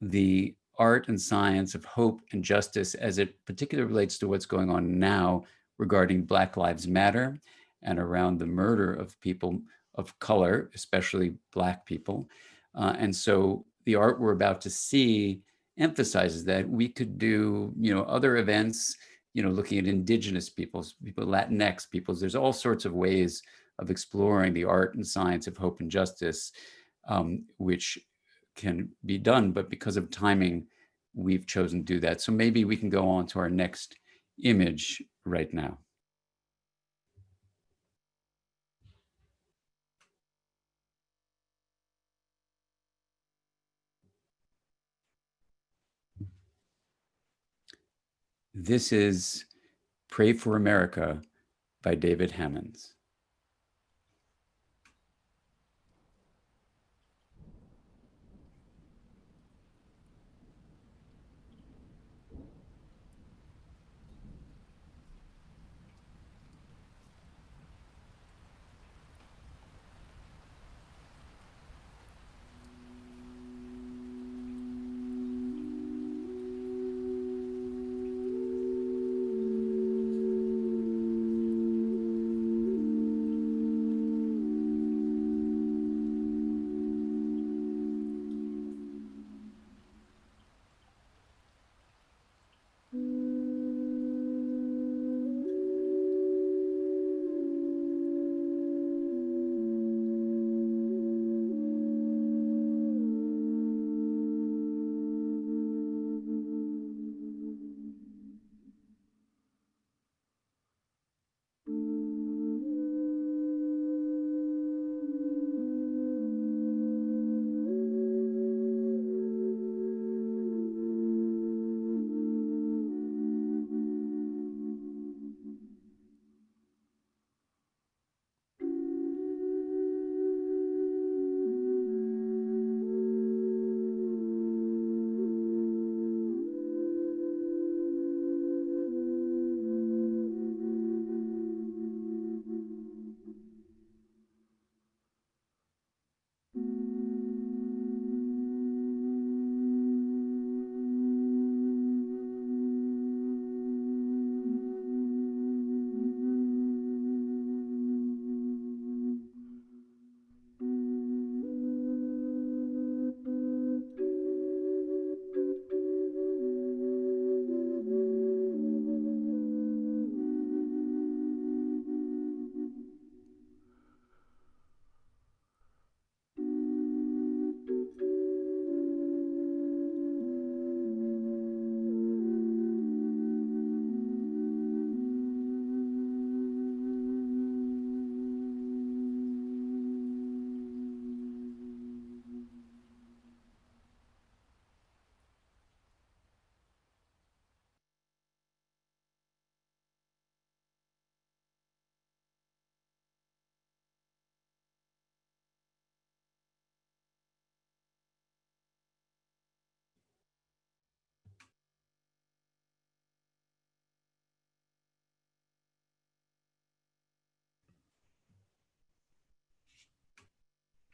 the art and science of hope and justice as it particularly relates to what's going on now regarding Black Lives Matter and around the murder of people of color, especially Black people. And so the art we're about to see emphasizes that. We could do, you know, other events, you know, looking at indigenous peoples, people, Latinx peoples. There's all sorts of ways of exploring the art and science of hope and justice, which can be done, but because of timing, we've chosen to do that. So maybe we can go on to our next image right now. This is Pray for America by David Hammonds.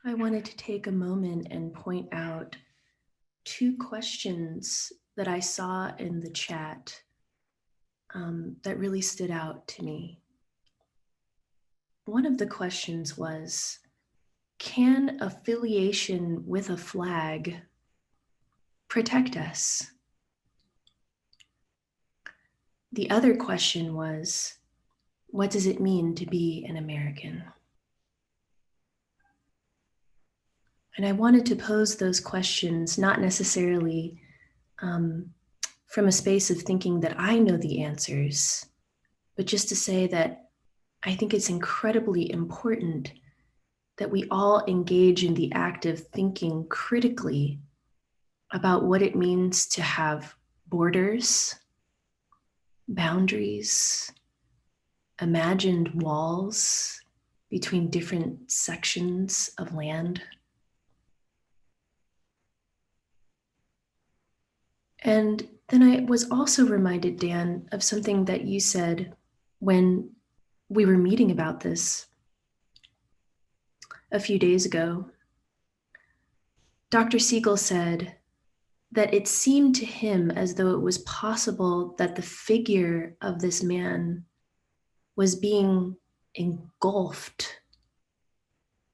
I wanted to take a moment and point out two questions that I saw in the chat that really stood out to me. One of the questions was, can affiliation with a flag protect us? The other question was, what does it mean to be an American? And I wanted to pose those questions not necessarily from a space of thinking that I know the answers, but just to say that I think it's incredibly important that we all engage in the act of thinking critically about what it means to have borders, boundaries, imagined walls between different sections of land. And then I was also reminded, Dan, of something that you said when we were meeting about this a few days ago. Dr. Siegel said that it seemed to him as though it was possible that the figure of this man was being engulfed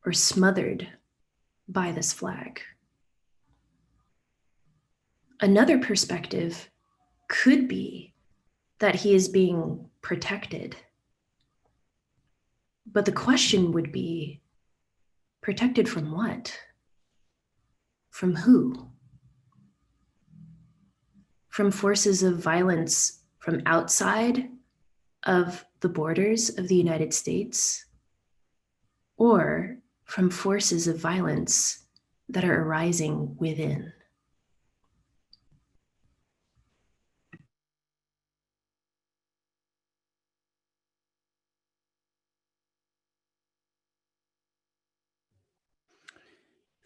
or smothered by this flag. Another perspective could be that he is being protected. But the question would be, protected from what? From who? From forces of violence from outside of the borders of the United States, or from forces of violence that are arising within?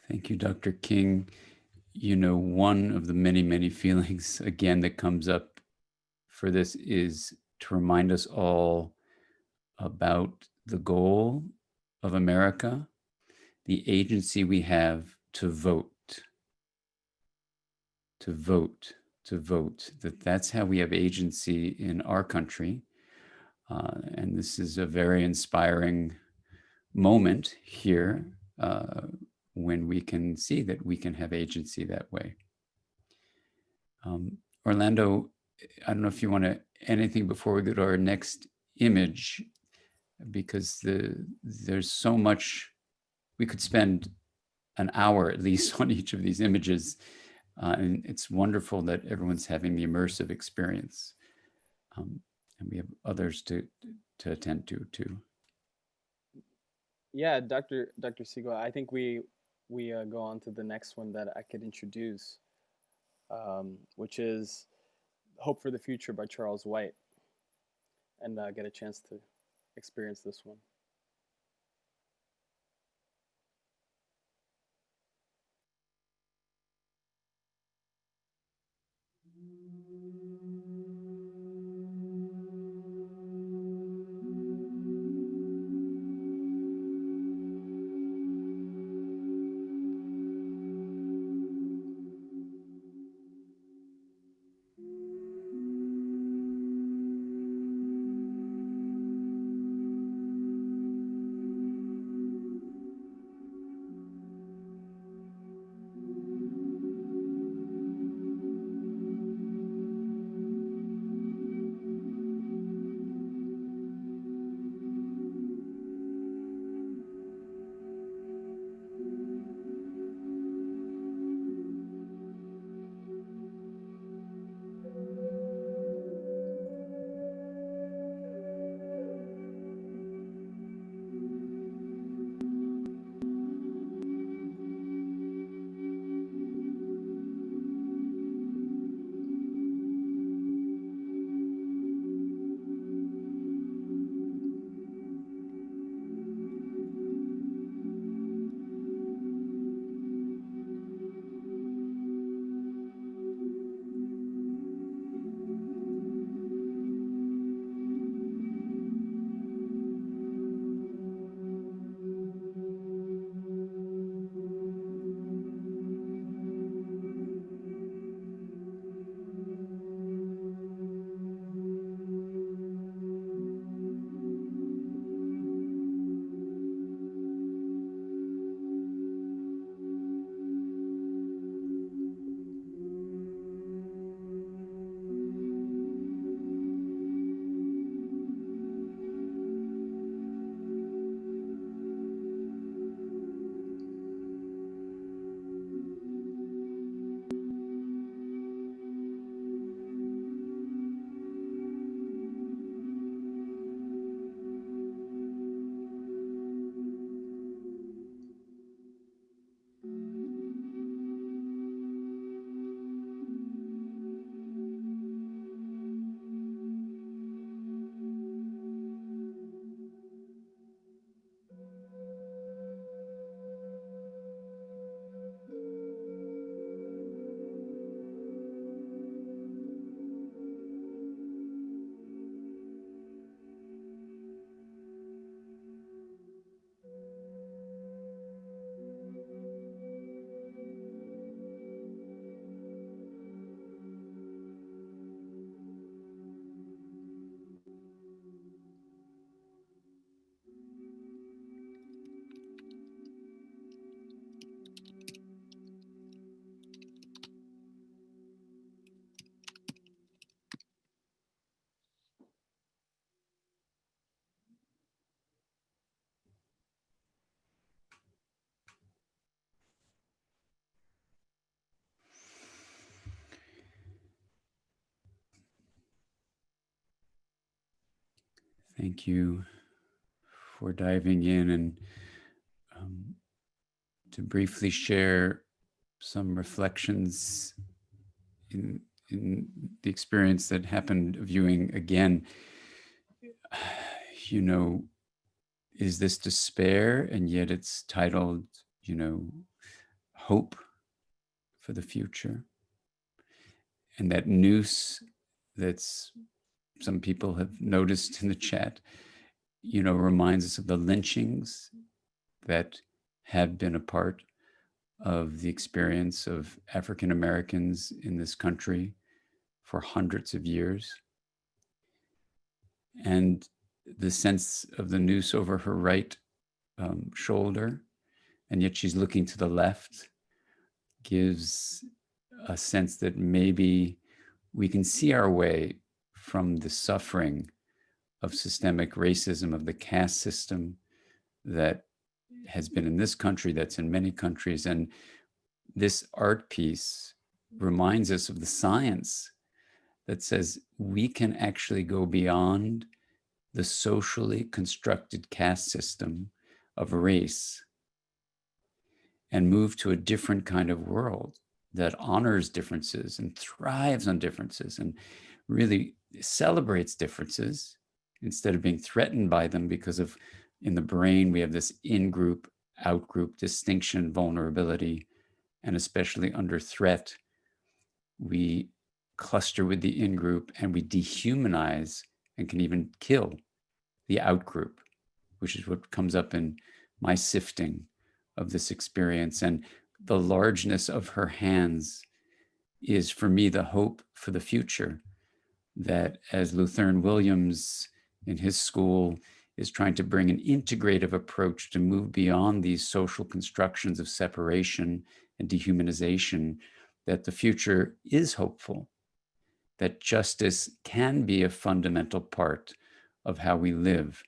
Thank you, Dr. King. You know, one of the many, many feelings, again, that comes up for this is to remind us all about the goal of America, the agency we have to vote, to vote, to vote. That's how we have agency in our country. And this is a very inspiring moment here when we can see that we can have agency that way. Orlando, I don't know if you want to anything before we go to our next image, because there's so much. We could spend an hour at least on each of these images, and it's wonderful that everyone's having the immersive experience, and we have others to attend to too. Yeah, Dr. Siegel, I think we go on to the next one that I could introduce, which is Hope for the Future by Charles White, and get a chance to experience this one. Thank you for diving in and to briefly share some reflections in the experience that happened viewing again. You know, is this despair? And yet it's titled, you know, hope for the future. And that noose that's some people have noticed in the chat, you know, reminds us of the lynchings that have been a part of the experience of African Americans in this country for hundreds of years. And the sense of the noose over her right shoulder, and yet she's looking to the left, gives a sense that maybe we can see our way from the suffering of systemic racism, of the caste system that has been in this country, that's in many countries. And this art piece reminds us of the science that says we can actually go beyond the socially constructed caste system of race and move to a different kind of world that honors differences and thrives on differences and really celebrates differences instead of being threatened by them, because of in the brain we have this in-group, out-group distinction, vulnerability, and especially under threat, we cluster with the in-group and we dehumanize and can even kill the out-group, which is what comes up in my sifting of this experience. And the largeness of her hands is, for me, the hope for the future, that as Lutheran Williams in his school is trying to bring an integrative approach to move beyond these social constructions of separation and dehumanization, that the future is hopeful, that justice can be a fundamental part of how we live.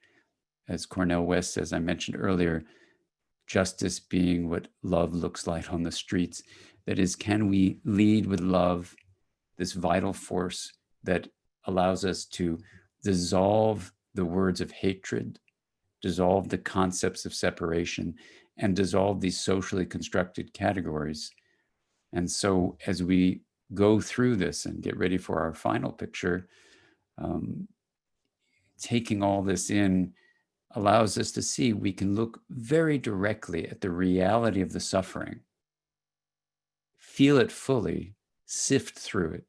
As Cornel West, as I mentioned earlier, justice being what love looks like on the streets. That is, can we lead with love, this vital force that allows us to dissolve the words of hatred, dissolve the concepts of separation, and dissolve these socially constructed categories. And so as we go through this and get ready for our final picture, taking all this in allows us to see we can look very directly at the reality of the suffering, feel it fully, sift through it,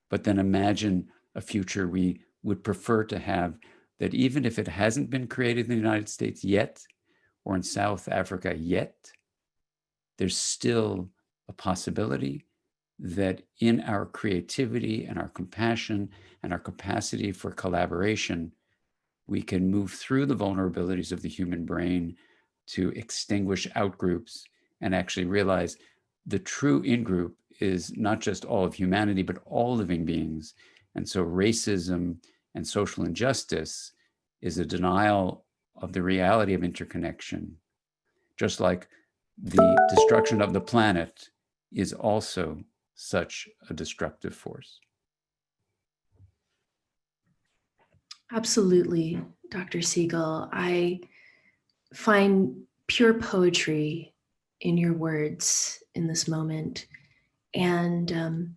but then imagine a future we would prefer to have, that even if it hasn't been created in the United States yet, or in South Africa yet, there's still a possibility that in our creativity and our compassion and our capacity for collaboration, we can move through the vulnerabilities of the human brain to extinguish outgroups and actually realize the true in-group is not just all of humanity, but all living beings. And so racism and social injustice is a denial of the reality of interconnection, just like the destruction of the planet is also such a destructive force. Absolutely, Dr. Siegel. I find pure poetry in your words in this moment. And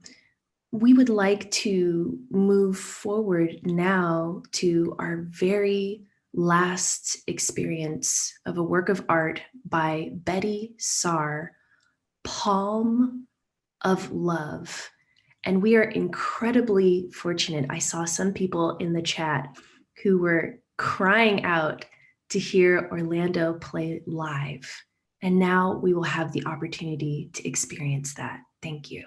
we would like to move forward now to our very last experience of a work of art by Betty Saar, Palm of Love. And we are incredibly fortunate. I saw some people in the chat who were crying out to hear Orlando play live. And now we will have the opportunity to experience that. Thank you.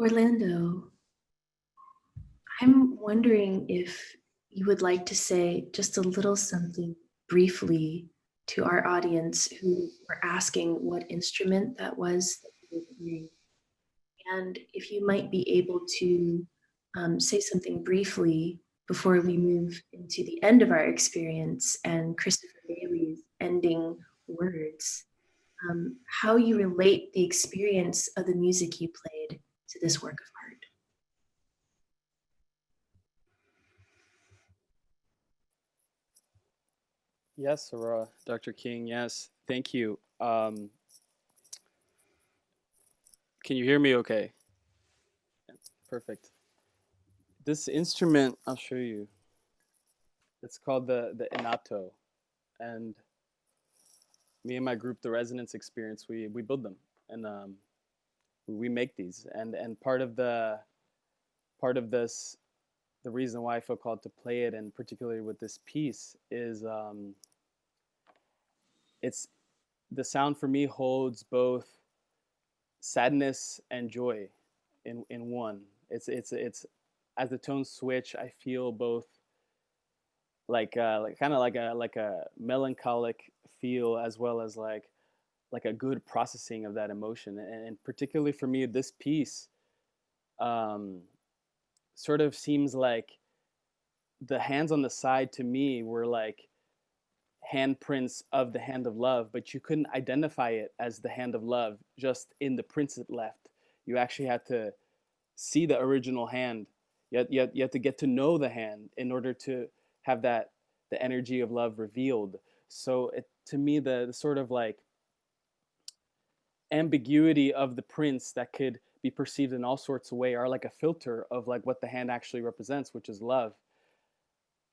Orlando, I'm wondering if you would like to say just a little something briefly to our audience who were asking what instrument that was that you were hearing. And if you might be able to say something briefly before we move into the end of our experience and Christopher Bailey's ending words, how you relate the experience of the music you played to this work of art. Yes, Sarah, Dr. King, yes, thank you. Can you hear me okay? Perfect. This instrument, I'll show you. It's called the Inato. And me and my group, the Resonance Experience, we build them. And we make these. And part of this, the reason why I feel called to play it, and particularly with this piece, is it's the sound for me holds both sadness and joy in one. It's as the tones switch, I feel both like kind of like a melancholic feel, as well as like a good processing of that emotion. And particularly for me, this piece sort of seems like the hands on the side to me were like handprints of the hand of love, but you couldn't identify it as the hand of love just in the prints it left. You actually had to see the original hand. You had to get to know the hand in order to have the energy of love revealed. So to me, the sort of like ambiguity of the prints that could be perceived in all sorts of ways are like a filter of like what the hand actually represents, which is love.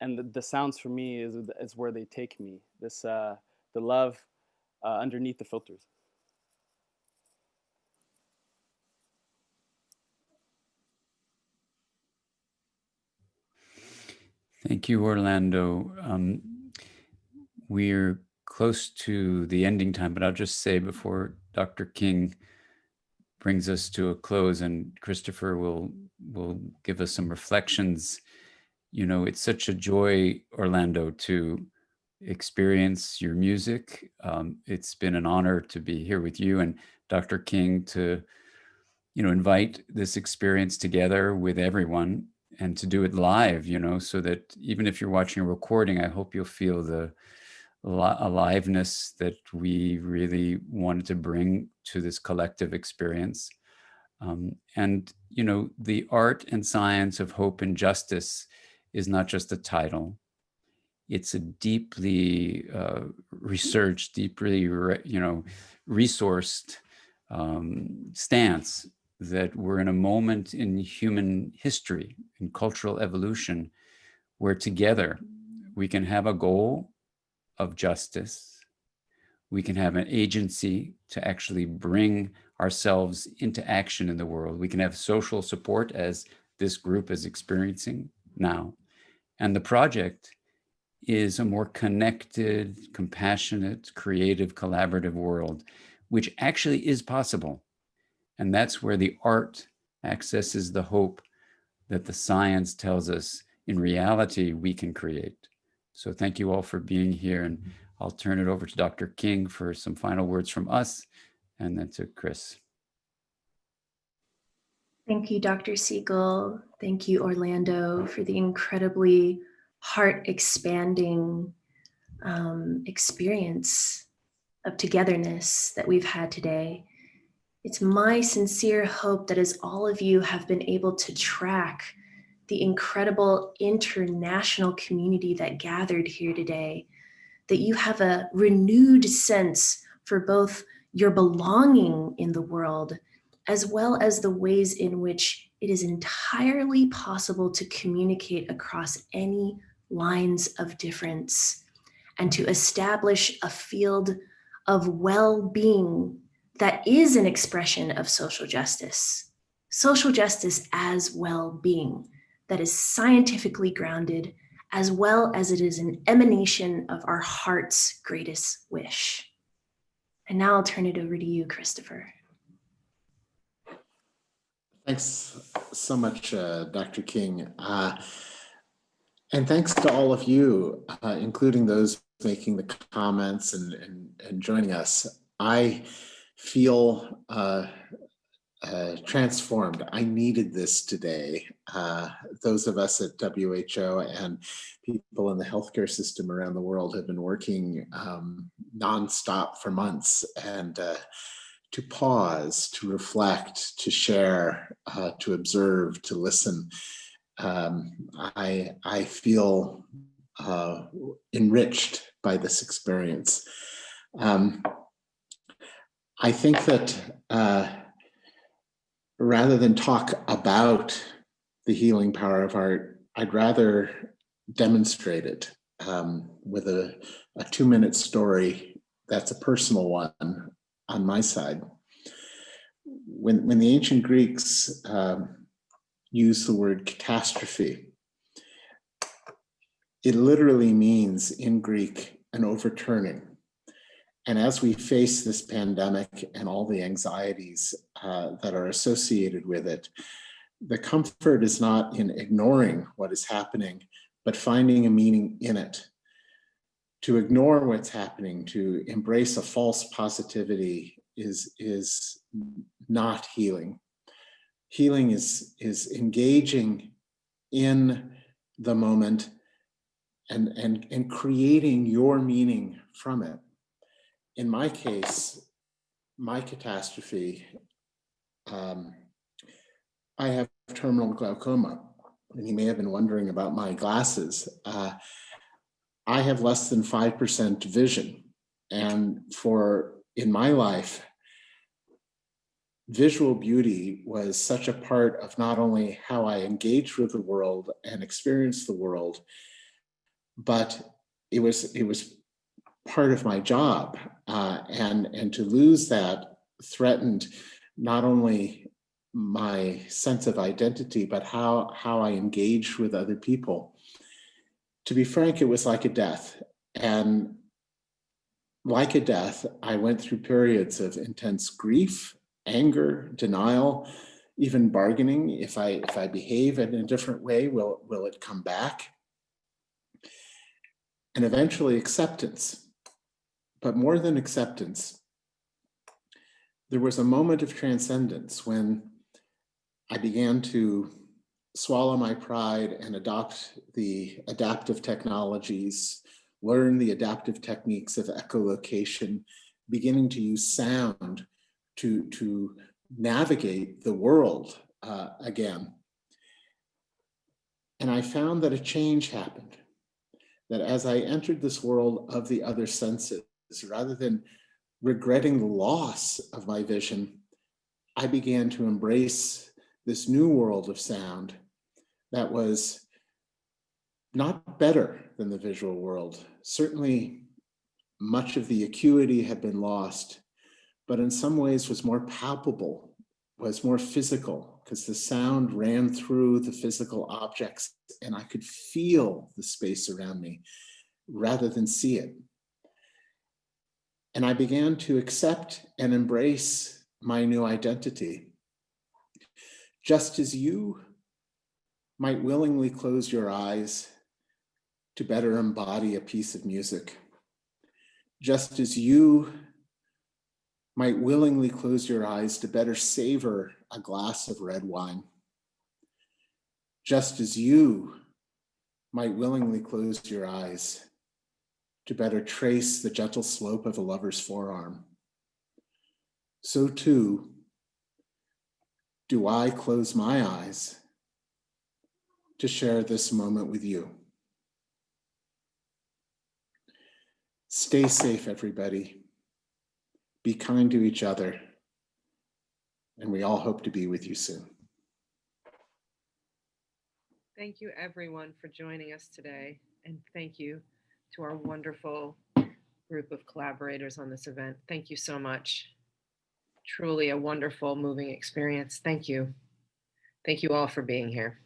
And the sounds for me is where they take me. This the love underneath the filters. Thank you, Orlando. We're close to the ending time, but I'll just say before Dr. King brings us to a close and Christopher will give us some reflections. You know, it's such a joy, Orlando, to experience your music. It's been an honor to be here with you and Dr. King to, you know, invite this experience together with everyone and to do it live, you know, so that even if you're watching a recording, I hope you'll feel the aliveness that we really wanted to bring to this collective experience. And, you know, the art and science of hope and justice is not just a title. It's a deeply researched, deeply, resourced stance that we're in a moment in human history, in cultural evolution, where together we can have a goal of justice. We can have an agency to actually bring ourselves into action in the world. We can have social support, as this group is experiencing now. And the project is a more connected, compassionate, creative, collaborative world, which actually is possible. And that's where the art accesses the hope that the science tells us in reality we can create. So thank you all for being here. And I'll turn it over to Dr. King for some final words from us, and then to Chris. Thank you, Dr. Siegel. Thank you, Orlando, for the incredibly heart-expanding experience of togetherness that we've had today. It's my sincere hope that as all of you have been able to track the incredible international community that gathered here today, that you have a renewed sense for both your belonging in the world, as well as the ways in which it is entirely possible to communicate across any lines of difference and to establish a field of well-being that is an expression of social justice as well-being, that is scientifically grounded, as well as it is an emanation of our heart's greatest wish. And now I'll turn it over to you, Christopher. Thanks so much, Dr. King. And thanks to all of you, including those making the comments and joining us. I feel transformed. I needed this today. Those of us at WHO and people in the healthcare system around the world have been working nonstop for months, and to pause, to reflect, to share, to observe, to listen. I feel enriched by this experience. I think that rather than talk about the healing power of art, I'd rather demonstrate it with a 2-minute story that's a personal one on my side. When the ancient Greeks used the word catastrophe, it literally means in Greek an overturning. And as we face this pandemic and all the anxieties that are associated with it, the comfort is not in ignoring what is happening, but finding a meaning in it. To ignore what's happening, to embrace a false positivity is not healing. Healing is engaging in the moment and creating your meaning from it. In my case, my catastrophe, I have terminal glaucoma, and you may have been wondering about my glasses. I have less than 5% vision, and in my life, visual beauty was such a part of not only how I engage with the world and experience the world, but it was part of my job, and to lose that threatened not only my sense of identity, but how I engaged with other people. To be frank, it was like a death. And like a death, I went through periods of intense grief, anger, denial, even bargaining. If I behave in a different way, will it come back? And eventually acceptance. But more than acceptance, there was a moment of transcendence when I began to swallow my pride and adopt the adaptive technologies, learn the adaptive techniques of echolocation, beginning to use sound to navigate the world again. And I found that a change happened, that as I entered this world of the other senses, rather than regretting the loss of my vision, I began to embrace this new world of sound that was not better than the visual world. Certainly, much of the acuity had been lost, but in some ways was more palpable, was more physical, because the sound ran through the physical objects and I could feel the space around me rather than see it. And I began to accept and embrace my new identity. Just as you might willingly close your eyes to better embody a piece of music, just as you might willingly close your eyes to better savor a glass of red wine, just as you might willingly close your eyes to better trace the gentle slope of a lover's forearm, so too do I close my eyes to share this moment with you. Stay safe, everybody. Be kind to each other, and we all hope to be with you soon. Thank you, everyone, for joining us today, and thank you to our wonderful group of collaborators on this event. Thank you so much. Truly a wonderful, moving experience. Thank you. Thank you all for being here.